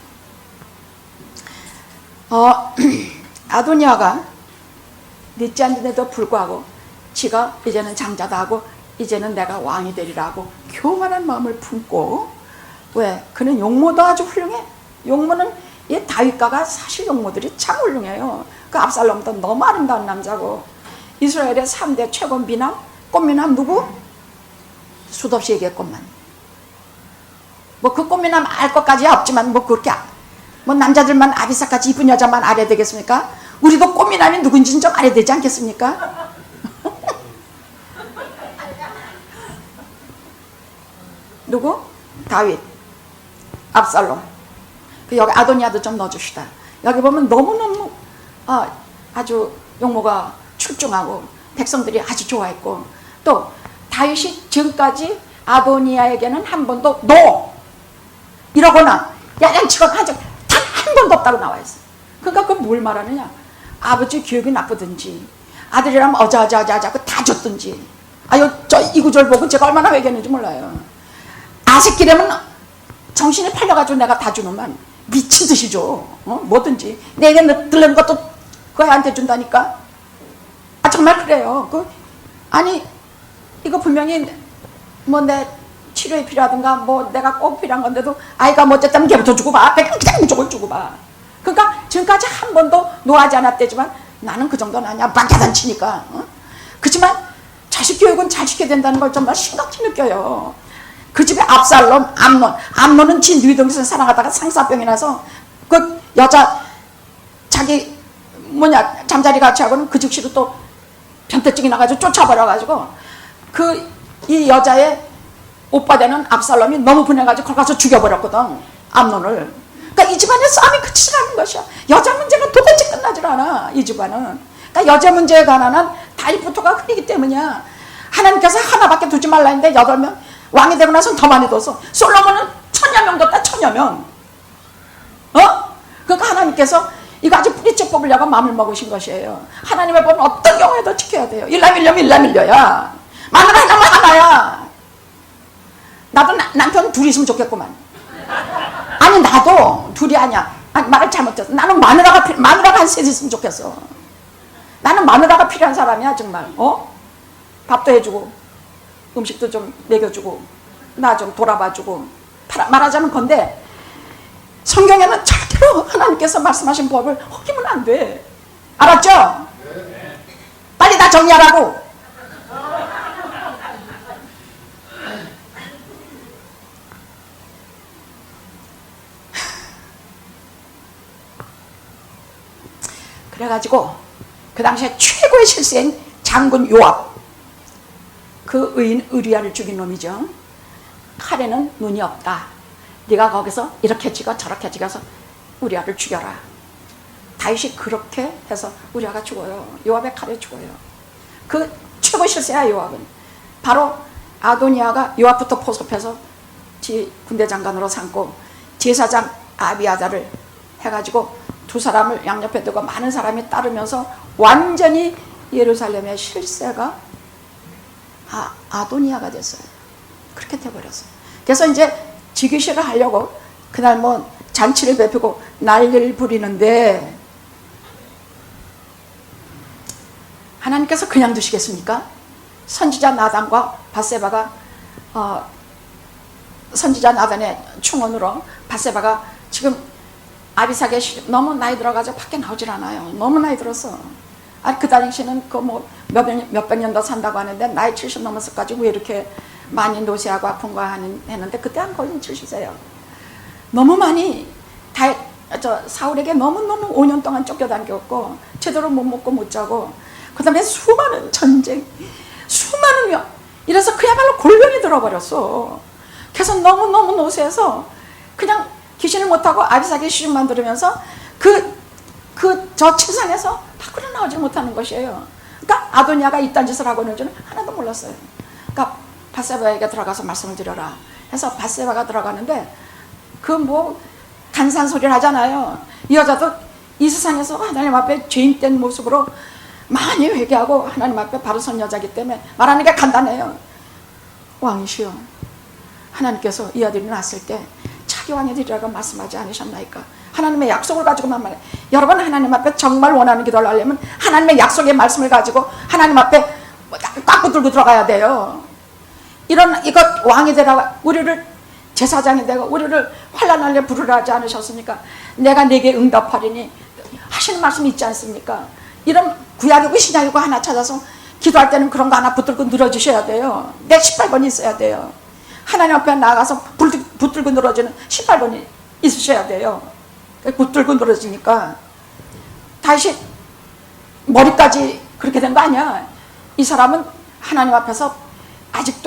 아도니아가 늦지 않는데도 불구하고 지가 이제는 장자다 하고 이제는 내가 왕이 되리라고 교만한 마음을 품고, 왜? 그는 용모도 아주 훌륭해. 용모는 이 다윗가가 사실 용모들이 참 훌륭해요. 그 압살롬도 너무 아름다운 남자고, 이스라엘의 3대 최고 미남, 꽃미남 누구? 수도 없이 얘기했건만. 뭐 그 꽃미남 알 것까지 없지만 뭐 그렇게 뭐 남자들만 아비삭같이 이쁜 여자만 알아야 되겠습니까? 우리도 꽃미남이 누군지는 좀 알아야 되지 않겠습니까? 누구? 다윗, 압살롬. 그 여기 아도니아도 좀 넣어줍시다. 여기 보면 너무너무 아주 용모가 출중하고 백성들이 아주 좋아했고, 또 다윗이 지금까지 아도니아에게는 한 번도 너 이러거나 야단치거나 한 적 단 한 번도 없다고 나와 있어요. 그러니까 그건 뭘 말하느냐? 아버지 교육이 나쁘든지 아들이라면 어자어자어자고 다 줬든지, 아유 저 이 구절 보고 제가 얼마나 회개했는지 몰라요. 아새끼라면 정신이 팔려가지고 내가 다 주는만 미친 듯이 줘. 뭐든지 내게 들는 것도 그 애한테 준다니까. 아 정말 그래요. 아니 이거 분명히 뭐 내 치료에 필요하든가 뭐 내가 꼭 필요한 건데도 아이가 뭐 어쨌든 걔부터 주고 봐. 그냥 무조건 주고 봐. 그러니까 지금까지 한 번도 노하지 않았대지만 나는 그 정도는 아니야. 막야단치니까. 그렇지만 자식 교육은 잘 시켜야 된다는 걸 정말 심각히 느껴요. 그 집에 압살롬, 암논은 지 누이동생 사랑하다가 상사병이 나서 그 여자 자기 잠자리 같이 하고는 그 즉시로 또 변태증이 나가지고 쫓아버려가지고 이 여자의 오빠 되는 압살롬이 너무 분해가지고 거기 가서 죽여버렸거든. 암논을. 그러니까 이 집안의 싸움이 그치지 않는 것이야. 여자 문제가 도대체 끝나질 않아. 이 집안은. 그러니까 여자 문제에 관한 다이부터가 흐리기 때문이야. 하나님께서 하나밖에 두지 말라 했는데 8명 왕이 되고 나서는 더 많이 둬서 솔로몬은 1000여 명 뒀다. 1000여 명. 그러니까 하나님께서 이거 아주 뿌리째 뽑으려고 마음을 먹으신 것이에요. 하나님의 법은 어떤 경우에도 지켜야 돼요. 일라밀려야. 마누라 하나면 하나야. 나도 남편 둘이 있으면 좋겠구만. 아니 나도 둘이 아니야. 아니, 말을 잘못했어. 나는 마누라가 한 셋 있으면 좋겠어. 나는 마누라가 필요한 사람이야 정말. 밥도 해주고 음식도 좀 먹여주고 나 좀 돌아봐주고 말하자면 건데 성경에는 절대로 하나님께서 말씀하신 법을 어기면 안 돼. 알았죠? 빨리 다 정리하라고. 그래가지고 그 당시에 최고의 실세인 장군 요압, 그 의인 의리야를 죽인 놈이죠. 칼에는 눈이 없다. 네가 거기서 이렇게 찍어 저렇게 찍어서 우리아를 죽여라. 다윗이 그렇게 해서 우리아가 죽어요. 요압의 칼에 죽어요. 그 최고 실세야 요압은. 바로 아도니아가 요압부터 포섭해서 군대 장관으로 삼고 제사장 아비아다를 해가지고 두 사람을 양옆에 두고 많은 사람이 따르면서 완전히 예루살렘의 실세가 아도니아가 됐어요. 그렇게 돼버렸어요. 그래서 이제 즉위식을 하려고 그날 뭐 잔치를 베푸고 난리를 부리는데 하나님께서 그냥 두시겠습니까? 선지자 나단과 밧세바가 선지자 나단의 충원으로 밧세바가 지금 아비삭의 너무 나이 들어가지고 밖에 나오질 않아요. 너무 나이 들었어. 그 당시는 그 뭐 몇백 년 더 산다고 하는데 나이 70 넘었을 가지고 왜 이렇게 많이 노쇠하고 아픈 거 했는데 그때 한 거의 70세요. 너무 많이 사울에게 너무너무 5년 동안 쫓겨다녔고 제대로 못 먹고 못 자고 그 다음에 수많은 전쟁 수많은 명 이래서 그야말로 골병이 들어버렸어. 그래서 너무너무 노쇠해서 그냥 귀신을 못하고 아비삭의 시중만 들으면서 저 칠산에서 밖으로 나오지 못하는 것이에요. 그러니까 아도니아가 이딴 짓을 하고 있는 줄은 하나도 몰랐어요. 그러니까 밧세바에게 들어가서 말씀을 드려라 해서 밧세바가 들어가는데 그 뭐 간산소리를 하잖아요. 이 여자도 이 세상에서 하나님 앞에 죄인된 모습으로 많이 회개하고 하나님 앞에 바로 선 여자이기 때문에 말하는 게 간단해요. 왕이시여, 하나님께서 이 아들이 낳았을 때 차기 왕이 되리라고 말씀하지 않으셨나이까? 하나님의 약속을 가지고만 말해. 여러분 하나님 앞에 정말 원하는 기도를 하려면 하나님의 약속의 말씀을 가지고 하나님 앞에 꽉 붙들고 들어가야 돼요. 이거 왕이 되라, 우리를 제사장이 되고 우리를 환난 날에 부르라 하지 않으셨습니까? 내가 네게 응답하리니 하시는 말씀이 있지 않습니까? 이런 구약이고 신약이고 하나 찾아서 기도할 때는 그런 거 하나 붙들고 늘어주셔야 돼요. 내 18번이 있어야 돼요. 하나님 앞에 나가서 붙들고 늘어지는 18번이 있으셔야 돼요. 붙들고 늘어지니까 다시 머리까지 그렇게 된 거 아니야. 이 사람은 하나님 앞에서 아직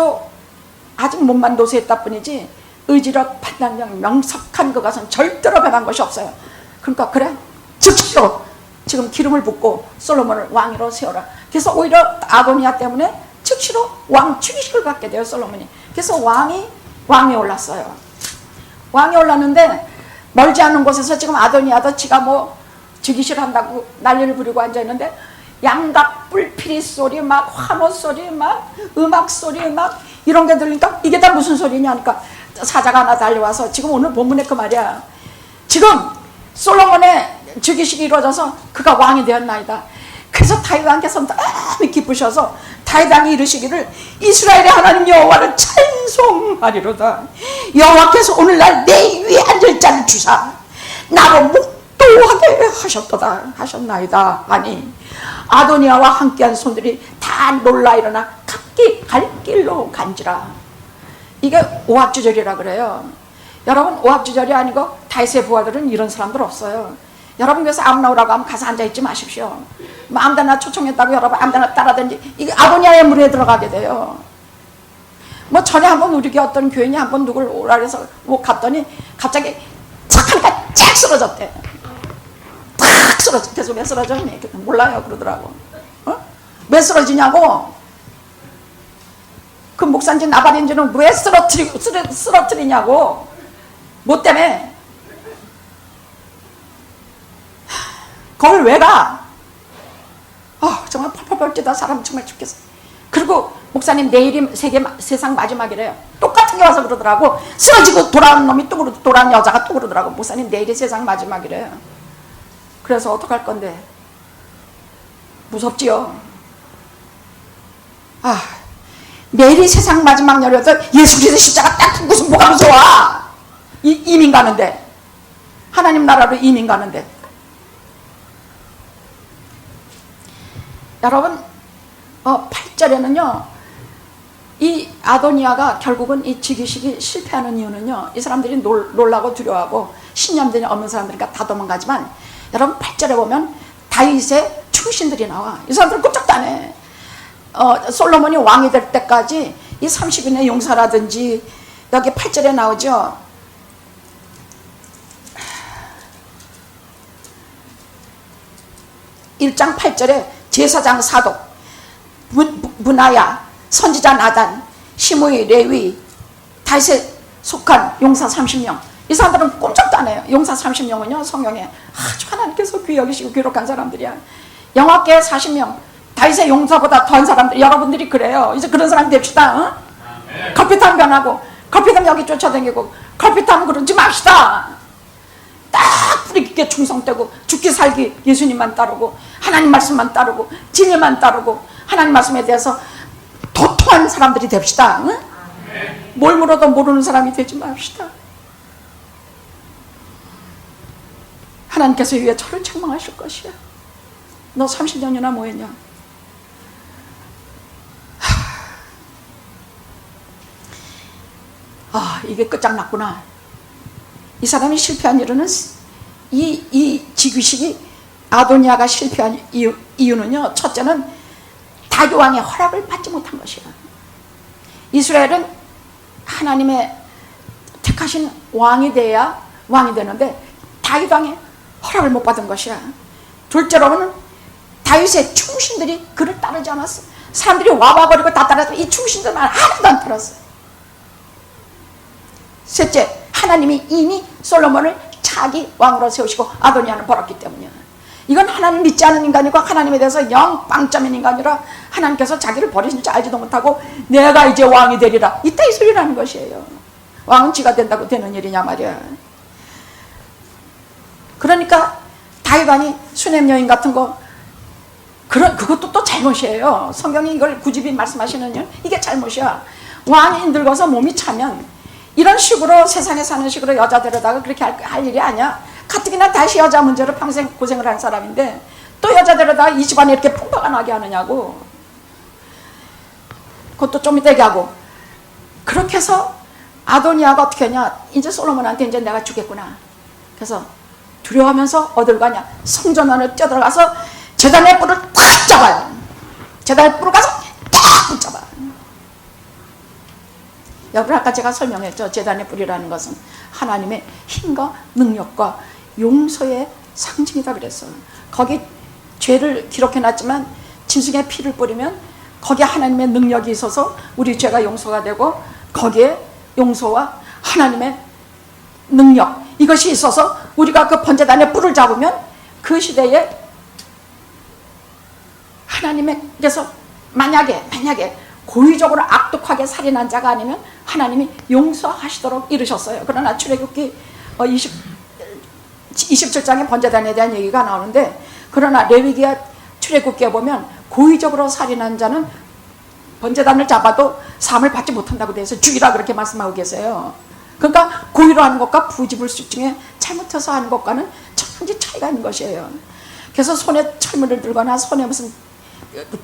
몸만 노쇠했다 뿐이지 의지력, 판단력, 명석한 그것은 절대로 변한 것이 없어요. 그러니까 그래 즉시로 지금 기름을 붓고 솔로몬을 왕으로 세워라. 그래서 오히려 아도니아 때문에 즉시로 왕 즉위식을 갖게 돼요, 솔로몬이. 그래서 왕이 올랐어요. 왕이 올랐는데 멀지 않은 곳에서 지금 아도니아도 지가 뭐 즉위식을 한다고 난리를 부리고 앉아있는데 양각 뿔피리 소리 막 환호 소리 막 음악 소리 막 이런 게 들리니까 이게 다 무슨 소리냐 하니까 사자가 하나 달려와서 지금 오늘 본문에 그 말이야. 지금 솔로몬의 즉위식이 이루어져서 그가 왕이 되었나이다. 그래서 다윗 왕께서 너무 기쁘셔서 다윗 왕이 이르시기를 이스라엘의 하나님 여호와를 찬송하리로다. 여호와께서 오늘날 내 위에 앉을 자를 주사 나로 목도하게 하셨나이다. 아니 아도니아와 함께한 손들이 다 놀라 일어나 각기 갈 길로 간지라. 이게 오합지절이라 그래요. 여러분, 오합지절이 아니고 다윗의 부하들은 이런 사람들 없어요. 여러분, 그래서 아무 나오라고 하면 가서 앉아있지 마십시오. 아무데나 초청했다고 여러분 아무데나 따라든지 이게 아도니아의 물에 들어가게 돼요. 뭐 전에 한번 우리 교회 어떤 교인이 한번 누굴 오라 그래서 뭐 갔더니 갑자기 착하니까 쫙 쓰러졌대. 탁 쓰러졌대. 그래서 왜 쓰러졌니? 몰라요 그러더라고. 왜 쓰러지냐고. 그 목사인지 나발인지는 왜 쓰러뜨리냐고. 뭐 때문에? 거길 왜 가? 정말 펄펄 뛰다 사람 정말 죽겠어. 그리고 목사님 내일이 세상 마지막이래요. 똑같은 게 와서 그러더라고. 쓰러지고 돌아온 놈이 또 그러고 돌아온 여자가 또 그러더라고. 목사님 내일이 세상 마지막이래요. 그래서 어떡할 건데? 무섭지요? 내일이 세상 마지막 날이어도 예수 그리스도 십자가 딱 무슨 뭐가 무서워? 이민 가는데, 하나님 나라로 이민 가는데. 여러분, 8절에는요 이 아도니아가 결국은 이 즉위식이 실패하는 이유는요, 이 사람들이 놀라고 두려워하고 신념들이 없는 사람들이니까 다 도망가지만, 여러분 8절에 보면 다윗의 충신들이 나와. 이 사람들은 꼼짝도 안 해. 솔로몬이 왕이 될 때까지 이 30인의 용사라든지, 여기 8절에 나오죠. (1장 8절에) 제사장 사독 문하야, 선지자 나단, 시므이, 레위, 다윗에 속한 용사 30명. 이 사람들은 꼼짝도 안 해요. 용사 30명은요 성경에 아주 하나님께서 귀여기시고 기록한 사람들이야. 영화계 40명, 다윗의 용사보다 더한 사람들. 여러분들이 그래요. 이제 그런 사람 됩시다. 커피탕 변하고, 커피탕 여기 쫓아다니고, 커피탕 그러지 맙시다. 딱 뿌리 깊게 충성되고 죽기 살기 예수님만 따르고 하나님 말씀만 따르고 진리만 따르고 하나님 말씀에 대해서 도토한 사람들이 됩시다. 뭘 물어도 모르는 사람이 되지 맙시다. 하나님께서 위에 저를 책망하실 것이야. 너 30년이나 뭐 했냐? 이게 끝장났구나. 이 사람이 실패한 이유는, 이 즉위식이 아도니아가 실패한 이유는요, 첫째는 다윗 왕의 허락을 받지 못한 것이야. 이스라엘은 하나님의 택하신 왕이 돼야 왕이 되는데 다윗 왕의 허락을 못 받은 것이야. 둘째로는 다윗의 충신들이 그를 따르지 않았어. 사람들이 와봐버리고 다 따라서 이 충신들만 하나도 안 따랐어. 셋째, 하나님이 이미 솔로몬을 차기 왕으로 세우시고 아도니아는 벌었기 때문이야. 이건 하나님 믿지 않은 인간이고 하나님에 대해서 영 빵점인 인간이라 하나님께서 자기를 버리신 줄 알지도 못하고 내가 이제 왕이 되리라, 이따 이 소리라는 것이에요. 왕은 지가 된다고 되는 일이냐 말이야. 그러니까 다윗 왕이 수냄 여인 같은 거, 그것도 또 잘못이에요. 성경이 이걸 굳이 말씀하시는 일, 이게 잘못이야. 왕이 늙어서 몸이 차면 이런 식으로 세상에 사는 식으로 여자 데려다가 그렇게 할 일이 아니야. 가뜩이나 다시 여자 문제로 평생 고생을 한 사람인데 또 여자 데려다가 이 집안에 이렇게 풍파가 나게 하느냐고. 그것도 좀 이따 얘기하고. 그렇게 해서 아도니아가 어떻게 하냐, 이제 솔로몬한테 이제 내가 주겠구나. 그래서 두려워하면서 어딜 가냐, 성전 안에 뛰어들어가서 제단의 뿔을 탁 잡아요. 제단의 뿔을 가서 탁 붙잡아. 여러분, 아까 제가 설명했죠. 제단의 뿔이라는 것은 하나님의 힘과 능력과 용서의 상징이다 그랬어요. 거기 죄를 기록해놨지만 짐승의 피를 뿌리면 거기에 하나님의 능력이 있어서 우리 죄가 용서가 되고, 거기에 용서와 하나님의 능력, 이것이 있어서 우리가 그 번제단의 뿔을 잡으면 그 시대에 하나님께서 만약에 고의적으로 악독하게 살인한 자가 아니면 하나님이 용서하시도록 이르셨어요. 그러나 출애굽기 27장의 번제단에 대한 얘기가 나오는데, 그러나 레위기와 출애굽기에 보면 고의적으로 살인한 자는 번제단을 잡아도 사함을 받지 못한다고 되어 있어요. 죽이라 그렇게 말씀하고 계세요. 그러니까 고의로 하는 것과 부지불식 중에 잘못해서 하는 것과는 천지 차이가 있는 것이에요. 그래서 손에 철문을 들거나 손에 무슨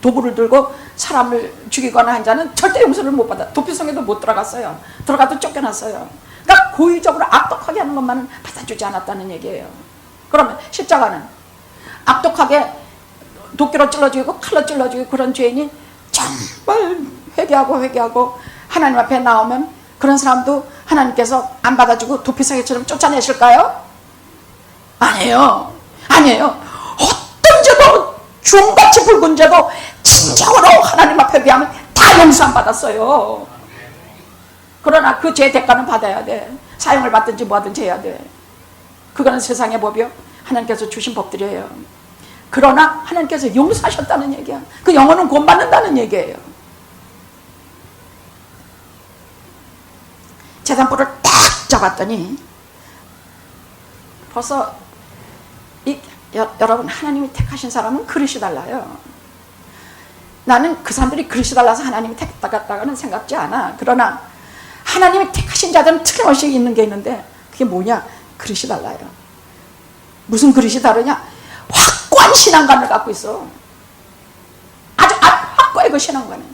도구를 들고 사람을 죽이거나 한 자는 절대 용서를 못 받아. 도피성에도 못 들어갔어요. 들어가도 쫓겨났어요. 그러니까 고의적으로 악독하게 하는 것만은 받아주지 않았다는 얘기예요. 그러면 십자가는 악독하게 도끼로 찔러 죽이고 칼로 찔러 죽이고 그런 죄인이 정말 회개하고 하나님 앞에 나오면 그런 사람도 하나님께서 안 받아주고 도피성에처럼 쫓아내실까요? 아니에요. 어떤 죄도, 주홍같이 붉은 죄도 진정으로 하나님 앞에 비하면 다 용서 안 받았어요. 그러나 그 죄 대가는 받아야 돼. 사형을 받든지 뭐하든지 해야 돼. 그거는 세상의 법이요, 하나님께서 주신 법들이에요. 그러나 하나님께서 용서하셨다는 얘기야. 그 영혼은 구원받는다는 얘기예요. 재단불을 딱 잡았더니 벌써 여러분, 하나님이 택하신 사람은 그릇이 달라요. 나는 그 사람들이 그릇이 달라서 하나님이 택했다가는 생각지 않아. 그러나 하나님이 택하신 자들은 틀림없이 있는 게 있는데, 그게 뭐냐? 그릇이 달라요. 무슨 그릇이 다르냐? 확고한 신앙관을 갖고 있어. 아주 확고해, 그 신앙관은.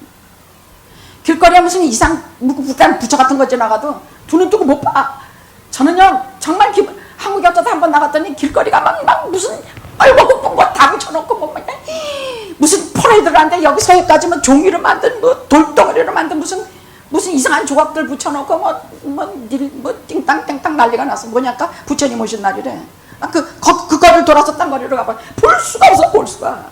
길거리에 무슨 이상 무구한 부처 같은 거 지나가도 두 눈 뜨고 못 봐. 저는요 정말 한국에 어쩌다 한번 나갔더니 길거리가 막 무슨 얼굴 거 다 붙여놓고 뭐 무슨 퍼레이드를 하는데 여기서 여기까지 뭐 종이를 만든 뭐 돌덩어리로 만든 무슨 이상한 조각들 붙여놓고 뭐 띵땅 난리가 났어. 뭐냐까 부처님 오신 날이래. 그 거리를 돌아서 딴 거리로 가봐. 볼 수가 없어, 볼 수가.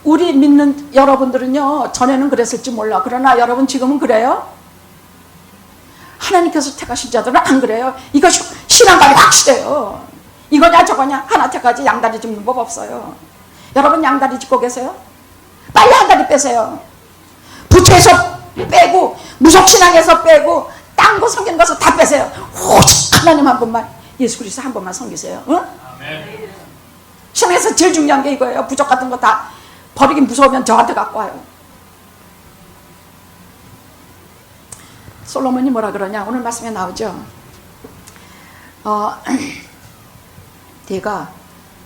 우리 믿는 여러분들은요, 전에는 그랬을지 몰라. 그러나 여러분 지금은 그래요? 하나님께서 택하신 자들은 안 그래요. 이것이 신앙감이 확실해요. 이거냐 저거냐 하나 택하지 양다리 짚는 법 없어요. 여러분 양다리 짚고 계세요? 빨리 한 다리 빼세요. 부처에서 빼고 무속신앙에서 빼고 딴 거 섬기는 것에서 다 빼세요. 오직 하나님 한 분만, 예수 그리스도 한 분만 섬기세요. 응? 아멘. 신앙에서 제일 중요한 게 이거예요. 부적 같은 거 다 버리기 무서우면 저한테 갖고 와요. 솔로몬이 뭐라 그러냐, 오늘 말씀에 나오죠.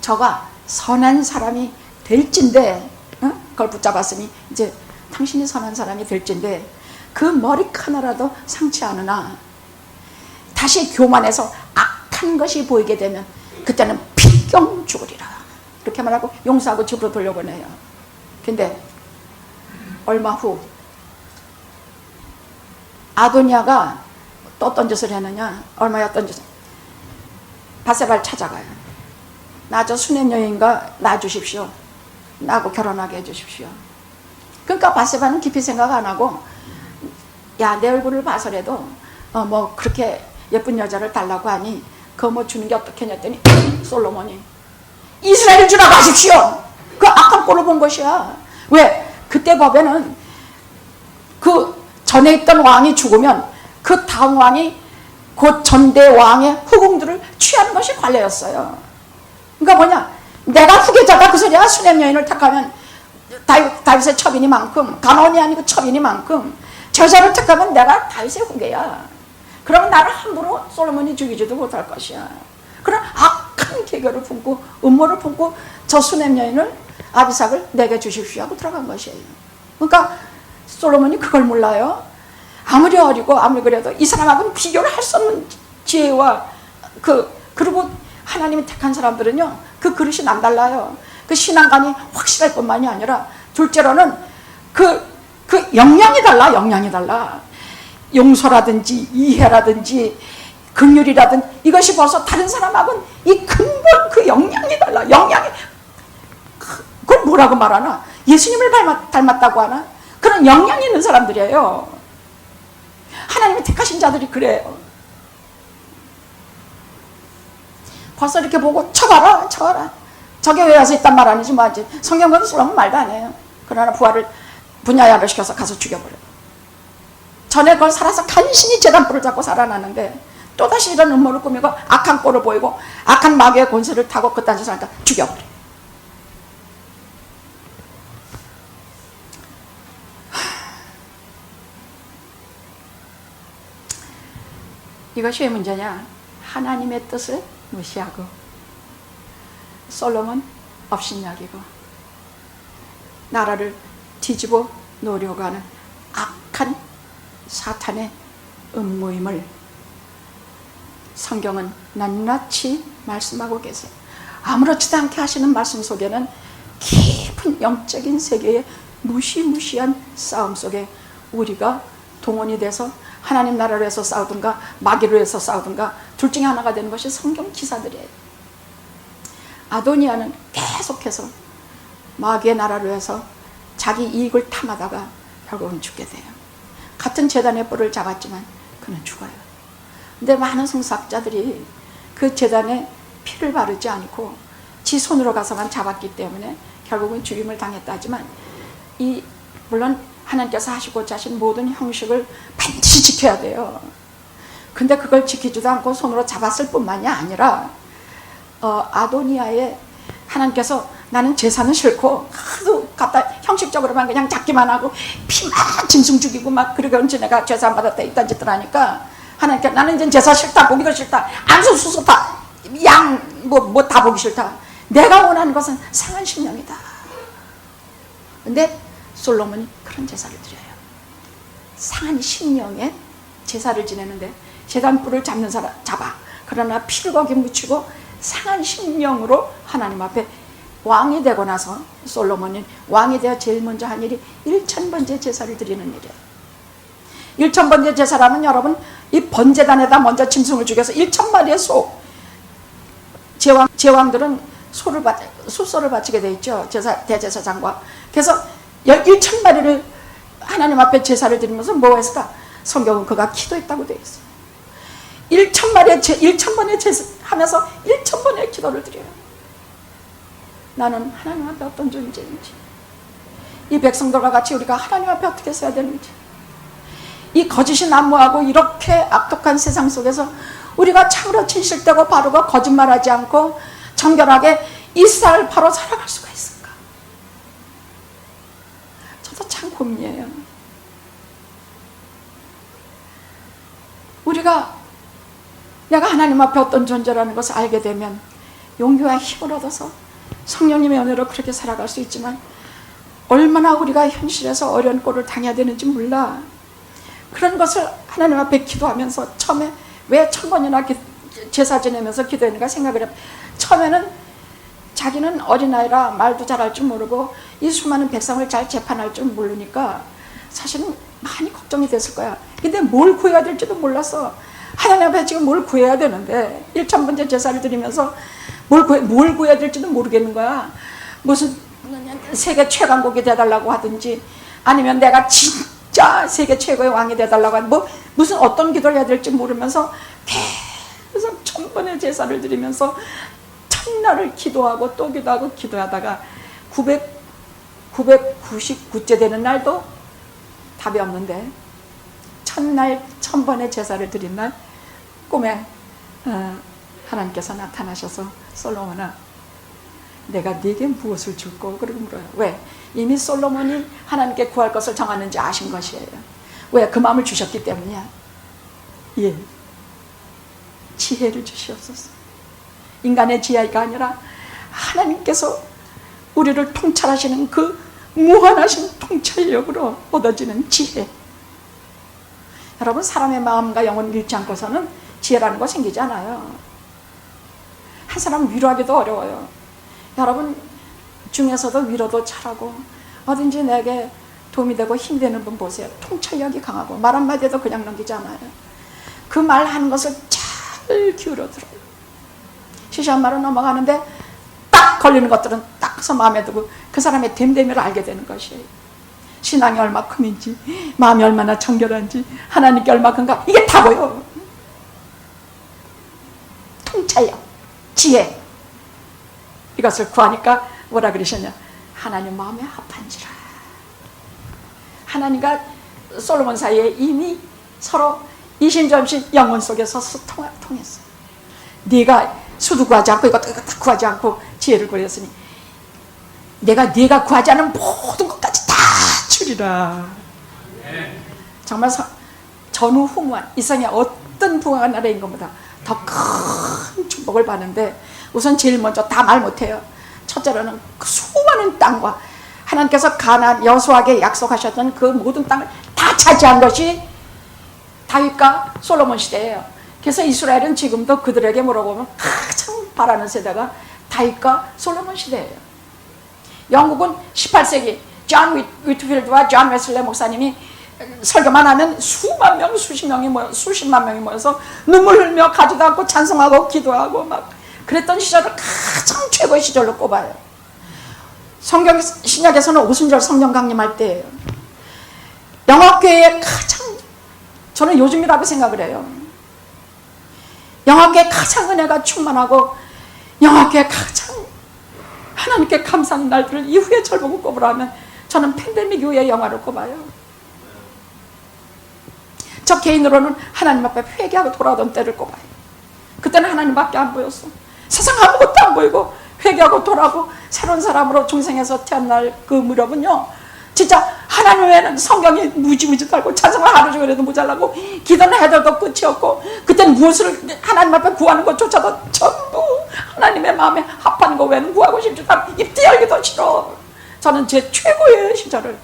저가 선한 사람이 될진데, 그걸 붙잡았으니 이제 당신이 선한 사람이 될진데 그 머리카 하나라도 상치 않으나 다시 교만해서 악한 것이 보이게 되면 그때는 필경 죽으리라. 이렇게 말하고 용서하고 집으로 돌려보내요. 근데 얼마 후 아도니아가 또 어떤 짓을 했느냐, 얼마였던 짓을, 바세바를 찾아가요. 나 저 수년 여인과 놔주십시오. 나하고 결혼하게 해주십시오. 그러니까 바세바는 깊이 생각 안 하고, 야, 내 얼굴을 봐서라도 뭐 그렇게 예쁜 여자를 달라고 하니 그거 뭐 주는 게 어떻겠냐 했더니 솔로몬이 이스라엘을 주라고 하십시오. 그 악한 꼴을 본 것이야. 왜? 그때 법에는 그 전에 있던 왕이 죽으면 그 다음 왕이 그 전대 왕의 후궁들을 취하는 것이 관례였어요. 그러니까 뭐냐, 내가 후계자가 그 소리야. 수냄 여인을 택하면 다윗의 첩이니만큼, 간원이 아니고 첩이니만큼 저 여자를 택하면 내가 다윗의 후계야. 그러면 나를 함부로 솔로몬이 죽이지도 못할 것이야. 그런 악한 계교를 품고 음모를 품고 저 수냄 여인을, 아비삭을 내게 주십시오 하고 들어간 것이에요. 그러니까 솔로몬이 그걸 몰라요. 아무리 어리고 아무리 그래도 이 사람하고는 비교를 할 수 없는 지혜와 그리고 하나님이 택한 사람들은요, 그 그릇이 남달라요. 그 신앙관이 확실할 뿐만이 아니라 둘째로는 그 역량이 달라. 역량이 달라. 용서라든지 이해라든지 긍휼이라든지 이것이 벌써 다른 사람하고는 이 근본 그 역량이 달라. 역량이, 그걸 뭐라고 말하나? 예수님을 닮았다고 하나? 그런 역량이 있는 사람들이에요. 하나님이 택하신 자들이 그래요. 벌써 이렇게 보고 쳐봐라. 저게 왜 와서 있단 말 아니지 뭐하지. 성경은 솔로몬 말도 안 해요. 그러나 부하를 분야야를 시켜서 가서 죽여버려. 전에 그걸 살아서 간신히 제단불을 잡고 살아났는데 또다시 이런 음모를 꾸미고 악한 꼴을 보이고 악한 마귀의 권세를 타고 그딴 짓을 하니까 죽여버려. 이것이 왜 문제냐? 하나님의 뜻을 무시하고 솔로몬 업신여기고 나라를 뒤집어 놓으려고 하는 악한 사탄의 음모임을 성경은 낱낱이 말씀하고 계세요. 아무렇지도 않게 하시는 말씀 속에는 깊은 영적인 세계의 무시무시한 싸움 속에 우리가 동원이 돼서 하나님 나라를 해서 싸우든가 마귀를 해서 싸우든가 둘 중에 하나가 되는 것이 성경 기사들이에요. 아도니아는 계속해서 마귀의 나라를 해서 자기 이익을 탐하다가 결국은 죽게 돼요. 같은 제단의 뿔을 잡았지만 그는 죽어요. 근데 많은 성사학자들이 그 제단에 피를 바르지 않고 지 손으로 가서만 잡았기 때문에 결국은 죽임을 당했다 하지만 물론 하나님께서 하시고자 하신 모든 형식을 반드시 지켜야 돼요. 근데 그걸 지키지도 않고 손으로 잡았을 뿐만이 아니라 아도니아의 하나님께서 나는 제사는 싫고 하도 갖다 형식적으로만 그냥 잡기만 하고 피만 짐승 죽이고 막 그러고 이제 내가 제사 안 받았다 이딴 짓들 하니까 하나님께 나는 이제 제사 싫다 고기도 싫다 암수 수수 양 뭐 다 보기 싫다. 내가 원하는 것은 상한 심령이다. 근데 솔로몬이 그런 제사를 드려요. 상한 심령의 제사를 지내는데 제단불을 잡는 사람 잡아. 그러나 피를 거기 묻히고 상한 심령으로 하나님 앞에 왕이 되고 나서 솔로몬이 왕이 되어 제일 먼저 한 일이 1000번째 제사를 드리는 일이에요. 1000번째 제사라면 여러분 이 번제단에다 먼저 짐승을 죽여서 1000마리의 소 제왕들은 소소를 바치게 돼 있죠. 대제사장과. 그래서 1000마리를 하나님 앞에 제사를 드리면서 뭐 했을까? 성경은 그가 기도했다고 되어 있어요. 1000번의 제사 하면서 1000번의 기도를 드려요. 나는 하나님 앞에 어떤 존재인지, 이 백성들과 같이 우리가 하나님 앞에 어떻게 서야 되는지, 이 거짓이 난무하고 이렇게 악독한 세상 속에서 우리가 참으로 진실되고 바르고 거짓말하지 않고 정결하게 이스라엘 바로 살아갈 수가 있을까? 저도 참 고민이에요. 우리가 내가 하나님 앞에 어떤 존재라는 것을 알게 되면 용기와 힘을 얻어서 성령님의 은혜로 그렇게 살아갈 수 있지만 얼마나 우리가 현실에서 어려운 꼴을 당해야 되는지 몰라. 그런 것을 하나님 앞에 기도하면서 처음에 왜 1000번이나 제사 지내면서 기도했는가 생각을 해요. 처음에는 자기는 어린아이라 말도 잘할 줄 모르고 이 수많은 백성을 잘 재판할 줄 모르니까 사실은 많이 걱정이 됐을 거야. 근데 뭘 구해야 될지도 몰랐어. 하나님 앞에 지금 뭘 구해야 되는데 1000번째 제사를 드리면서 뭘 구해야 될지도 모르겠는 거야. 무슨 세계 최강국이 돼달라고 하든지 아니면 내가 진짜 세계 최고의 왕이 돼달라고 하든 무슨 어떤 기도를 해야 될지 모르면서 계속 1000번의 제사를 드리면서 첫날을 기도하고 또 기도하고 기도하다가 999째 되는 날도 답이 없는데 첫날 1000번의 제사를 드린 날 꿈에 하나님께서 나타나셔서 솔로몬아 내가 네게 무엇을 줄까? 그러고 물어요. 왜? 이미 솔로몬이 하나님께 구할 것을 정하는지 아신 것이에요. 왜? 그 마음을 주셨기 때문이야. 예, 지혜를 주시옵소서. 인간의 지혜가 아니라 하나님께서 우리를 통찰하시는 그 무한하신 통찰력으로 얻어지는 지혜. 여러분 사람의 마음과 영혼을 잃지 않고서는 지혜라는 거 생기지 않아요. 한 사람 위로하기도 어려워요. 여러분 중에서도 위로도 잘하고 어딘지 내게 도움이 되고 힘이 되는 분 보세요. 통찰력이 강하고 말 한마디도 그냥 넘기지 않아요. 그 말 하는 것을 잘 기울여 들어요. 시시한 말은 넘어가는데 딱 걸리는 것들은 딱 해서 마음에 두고 그 사람의 됨됨이를 알게 되는 것이에요. 신앙이 얼마큼인지 마음이 얼마나 정결한지 하나님께 얼마큼가 이게 다 보여. 통찰력, 지혜 이것을 구하니까 뭐라 그러셨냐? 하나님 마음에 합한지라. 하나님과 솔로몬 사이에 이미 서로 이심전심 영혼 속에서 통했어. 네가 수도 구하지 않고 이것도 다 구하지 않고 지혜를 구했으니 네가 구하지 않은 모든 것까지 다 주리라. 정말 전후후무한 이상의 어떤 부강한 나라인 것보다 더 큰 축복을 받는데, 우선 제일 먼저 다 말 못해요. 첫째로는 그 수많은 땅과 하나님께서 가나안 여호수아에게 약속하셨던 그 모든 땅을 다 차지한 것이 다윗과 솔로몬 시대예요. 그래서 이스라엘은 지금도 그들에게 물어보면 가장 바라는 세대가 다윗과 솔로몬 시대예요. 영국은 18세기 존 위트필드와 존 웨슬레 목사님이 설교만 하면 수만 명, 수십만 명이 모여서 눈물 흘며 가지도 않고 찬송하고 기도하고 막 그랬던 시절을 가장 최고의 시절로 꼽아요. 신약에서는 오순절 성령 강림할 때예요. 영화교회의 가장, 저는 요즘이라고 생각을 해요. 영화교회 가장 은혜가 충만하고 영화교회 가장 하나님께 감사하는 날들을 이후에 절보고 꼽으라면 저는 팬데믹 이후의 영화를 꼽아요. 저 개인으로는 하나님 앞에 회개하고 돌아오던 때를 꼽아요. 그때는 하나님밖에 안 보였어. 세상 아무것도 안 보이고 회개하고 돌아오고 새로운 사람으로 중생에서 태어날 그 무렵은요, 진짜 하나님 외에는 성경이 무지무지 달고 찬송을 하루 종일 해도 모자라고 기도는 해도 끝이 없고, 그때는 무엇을 하나님 앞에 구하는 것조차도 전부 하나님의 마음에 합한 거 외에는 구하고 싶지 않고 입 열기도 싫어. 저는 제 최고의 시절을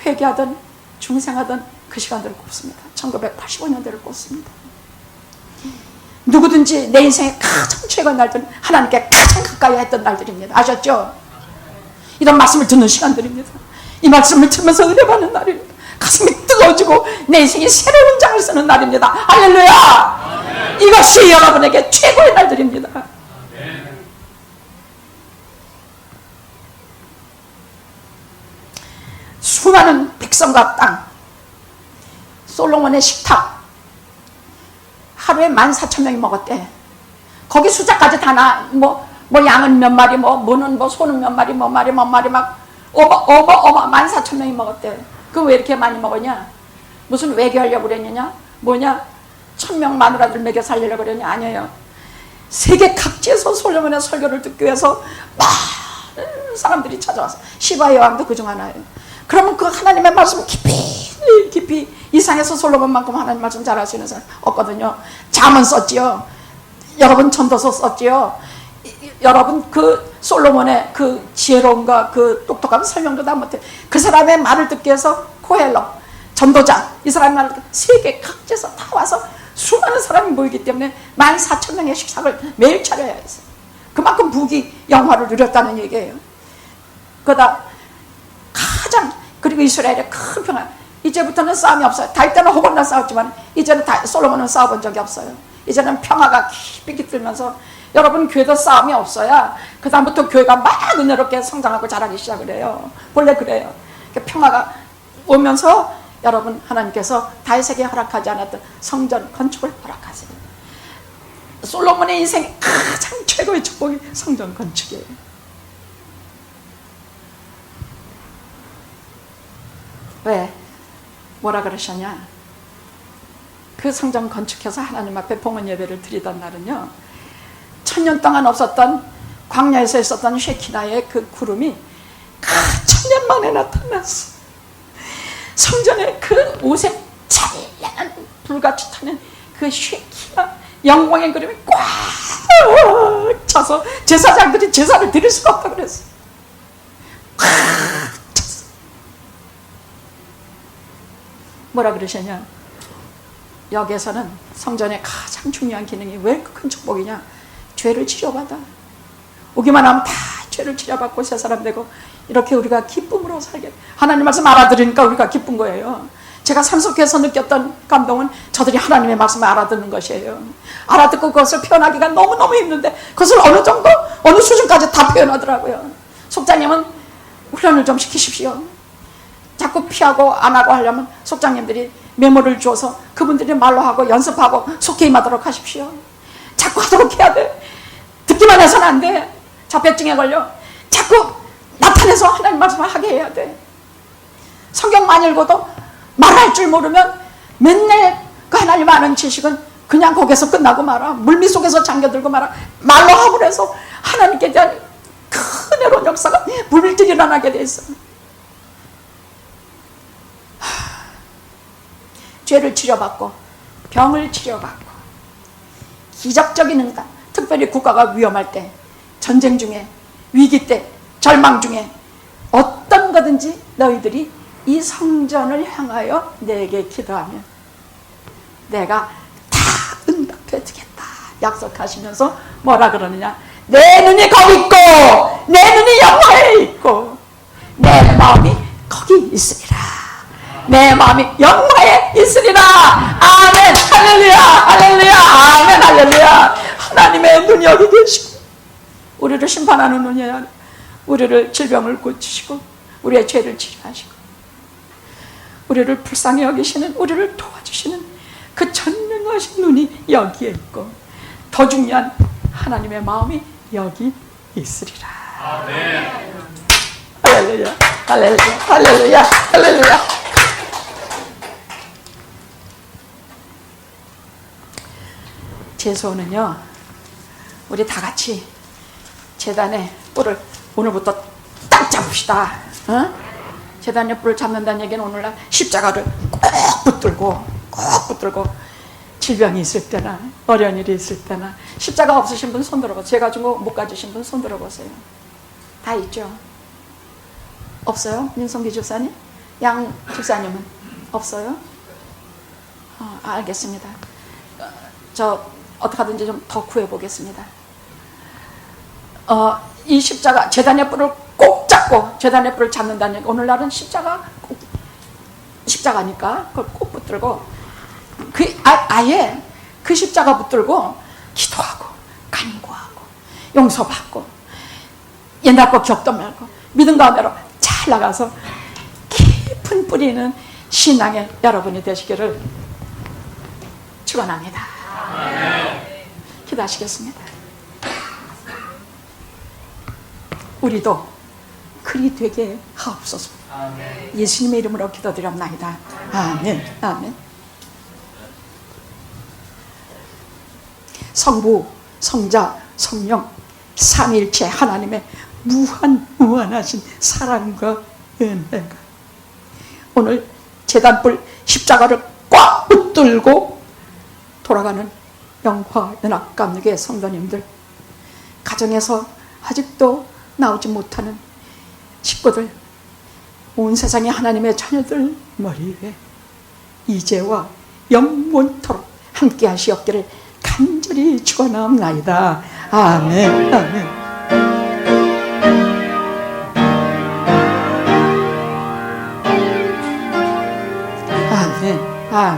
회개하던 중생하던 그 시간들을 꼽습니다. 1985년대를 꼽습니다. 누구든지 내 인생의 가장 최고의 날들은 하나님께 가장 가까이 했던 날들입니다. 아셨죠? 이런 말씀을 듣는 시간들입니다. 이 말씀을 들으면서 은혜 받는 날입니다. 가슴이 뜨거워지고 내 인생이 새로운 장을 쓰는 날입니다. 할렐루야! 이것이 여러분에게 최고의 날들입니다. 수많은 백성과 땅, 솔로몬의 식탁, 하루에 14,000명이 먹었대. 거기 숫자까지 다 뭐 양은 몇 마리, 무는 소는 몇 마리, 뭐 마리 막 어마 14,000명이 먹었대. 그 왜 이렇게 많이 먹었냐? 무슨 외교하려고 그랬느냐? 뭐냐? 1,000명 마누라들 먹여 살리려고 그랬냐? 아니에요. 세계 각지에서 솔로몬의 설교를 듣기 위해서 많은 사람들이 찾아와서, 시바 여왕도 그중 하나예요. 그러면 그 하나님의 말씀을 깊이 이상해서 솔로몬만큼 하나님 말씀 잘 아시는 사람 없거든요. 잠언 썼지요. 여러분 전도서 썼지요. 여러분 그 솔로몬의 그 지혜로움과 그 똑똑한 설명도 다 못해. 그 사람의 말을 듣기 위해서 코헬로 전도자, 이 사람의 말을 듣기 세계 각지에서 다 와서 수많은 사람이 모이기 때문에 14,000명의 식탁을 매일 차려야 했어요. 그만큼 부귀 영화를 누렸다는 얘기예요. 그러다 가장, 그리고 이스라엘의 큰 평화, 이제부터는 싸움이 없어요. 다윗 때는 호건나 싸웠지만 이제는 솔로몬은 싸워본 적이 없어요. 이제는 평화가 깊이 깃들면서 여러분 교회도 싸움이 없어야 그 다음부터 교회가 막 은혜롭게 성장하고 자라기 시작을 해요. 원래 그래요. 평화가 오면서 여러분 하나님께서 다윗에게 허락하지 않았던 성전 건축을 허락하세요. 솔로몬의 인생의 가장 최고의 축복이 성전 건축이에요. 왜? 뭐라 그러셨냐? 그 성전 건축해서 하나님 앞에 봉헌 예배를 드리던 날은요, 1000년 동안 없었던 광야에서 있었던 쉐키나의 그 구름이 1000년 만에 나타났어. 성전에 그 옷에 찬란한 불같이 타는 그 쉐키나 영광의 그림이 꽉 차서 제사장들이 제사를 드릴 수가 없다고 그랬어. 꽉 찼어. 뭐라 그러셨냐? 여기에서는 성전의 가장 중요한 기능이 왜 큰 축복이냐? 죄를 치료받아. 오기만 하면 다 죄를 치료받고 새 사람 되고, 이렇게 우리가 기쁨으로 살게. 하나님 말씀 알아들으니까 우리가 기쁜 거예요. 제가 산속에서 느꼈던 감동은 저들이 하나님의 말씀을 알아듣는 것이에요. 알아듣고 그것을 표현하기가 너무너무 힘든데 그것을 어느 정도, 어느 수준까지 다 표현하더라고요. 속장님은 훈련을 좀 시키십시오. 자꾸 피하고 안 하고 하려면 속장님들이 메모를 줘서 그분들이 말로 하고 연습하고 속해 임하도록 하십시오. 자꾸 하도록 해야 돼. 듣기만 해서는 안 돼. 자폐증에 걸려 자꾸 나타내서 하나님 말씀을 하게 해야 돼. 성경 많이 읽어도 말할 줄 모르면 맨날 그 하나님 아는 지식은 그냥 거기서 끝나고 말아. 물밑 속에서 잠겨들고 말아. 말로 하고 해서 하나님께 대한 큰 은혜로운 역사가 물밀듯 일어나게 돼 있어. 죄를 치료받고 병을 치료받고 기적적인 응답, 특별히 국가가 위험할 때, 전쟁 중에, 위기 때, 절망 중에 어떤 거든지 너희들이 이 성전을 향하여 내게 기도하면 내가 다 응답해 주겠다 약속하시면서 뭐라 그러느냐, 내 눈이 거기 있고 내 눈이 영화에 있고 내 마음이 거기 있으리라. 내 마음이 영화에 있으리라. 아멘 할렐루야 할렐루야 아멘 할렐루야. 하나님의 눈이 여기 계시고 우리를 심판하는 눈이 아니라 우리를 질병을 고치시고 우리의 죄를 치료하시고 우리를 불쌍히 여기시는, 우리를 도와주시는 그 전능하신 눈이 여기에 있고 더 중요한 하나님의 마음이 여기 있으리라. 아멘. 할렐루야 할렐루야 할렐루야 할렐루야. 제 소원은요, 우리 다 같이 제단의 뿔을 오늘부터 딱 잡읍시다. 제단의 뿔을 잡는다는 얘기는 오늘날 십자가를 꼭 붙들고 질병이 있을 때나 어려운 일이 있을 때나 십자가 없으신 분 손 들어보세요. 제가 주고 못 가지신 분 손 들어보세요. 다 있죠? 없어요? 민성기 집사님? 양 집사님은 없어요? 알겠습니다. 저 어떻게 하든지 좀 더 구해보겠습니다. 이 십자가, 제단의 뿔을 꼭 잡고 제단의 뿔을 잡는다는 얘기. 오늘날은 십자가니까 그걸 꼭 붙들고 아예 그 십자가 붙들고 기도하고 간구하고 용서받고 옛날 거 기억도 말고 믿음 가운데로 잘 나가서 깊은 뿌리는 신앙의 여러분이 되시기를 축원합니다. 기도하시겠습니다. 우리도 그리 되게 하옵소서. 예수님의 이름으로 기도드렸나이다. 아멘. 아멘. 성부, 성자, 성령 삼위일체 하나님의 무한하신 사랑과 은혜가 오늘 제단불 십자가를 꽉 붙들고 돌아가는 영화연합감리교회 성도님들, 가정에서 아직도 나오지 못하는 식구들, 온 세상의 하나님의 자녀들 머리 위에 이제와 영원토록 함께 하시옵기를 간절히 축원하옵나이다. 아멘. 아멘. 아멘. 아멘.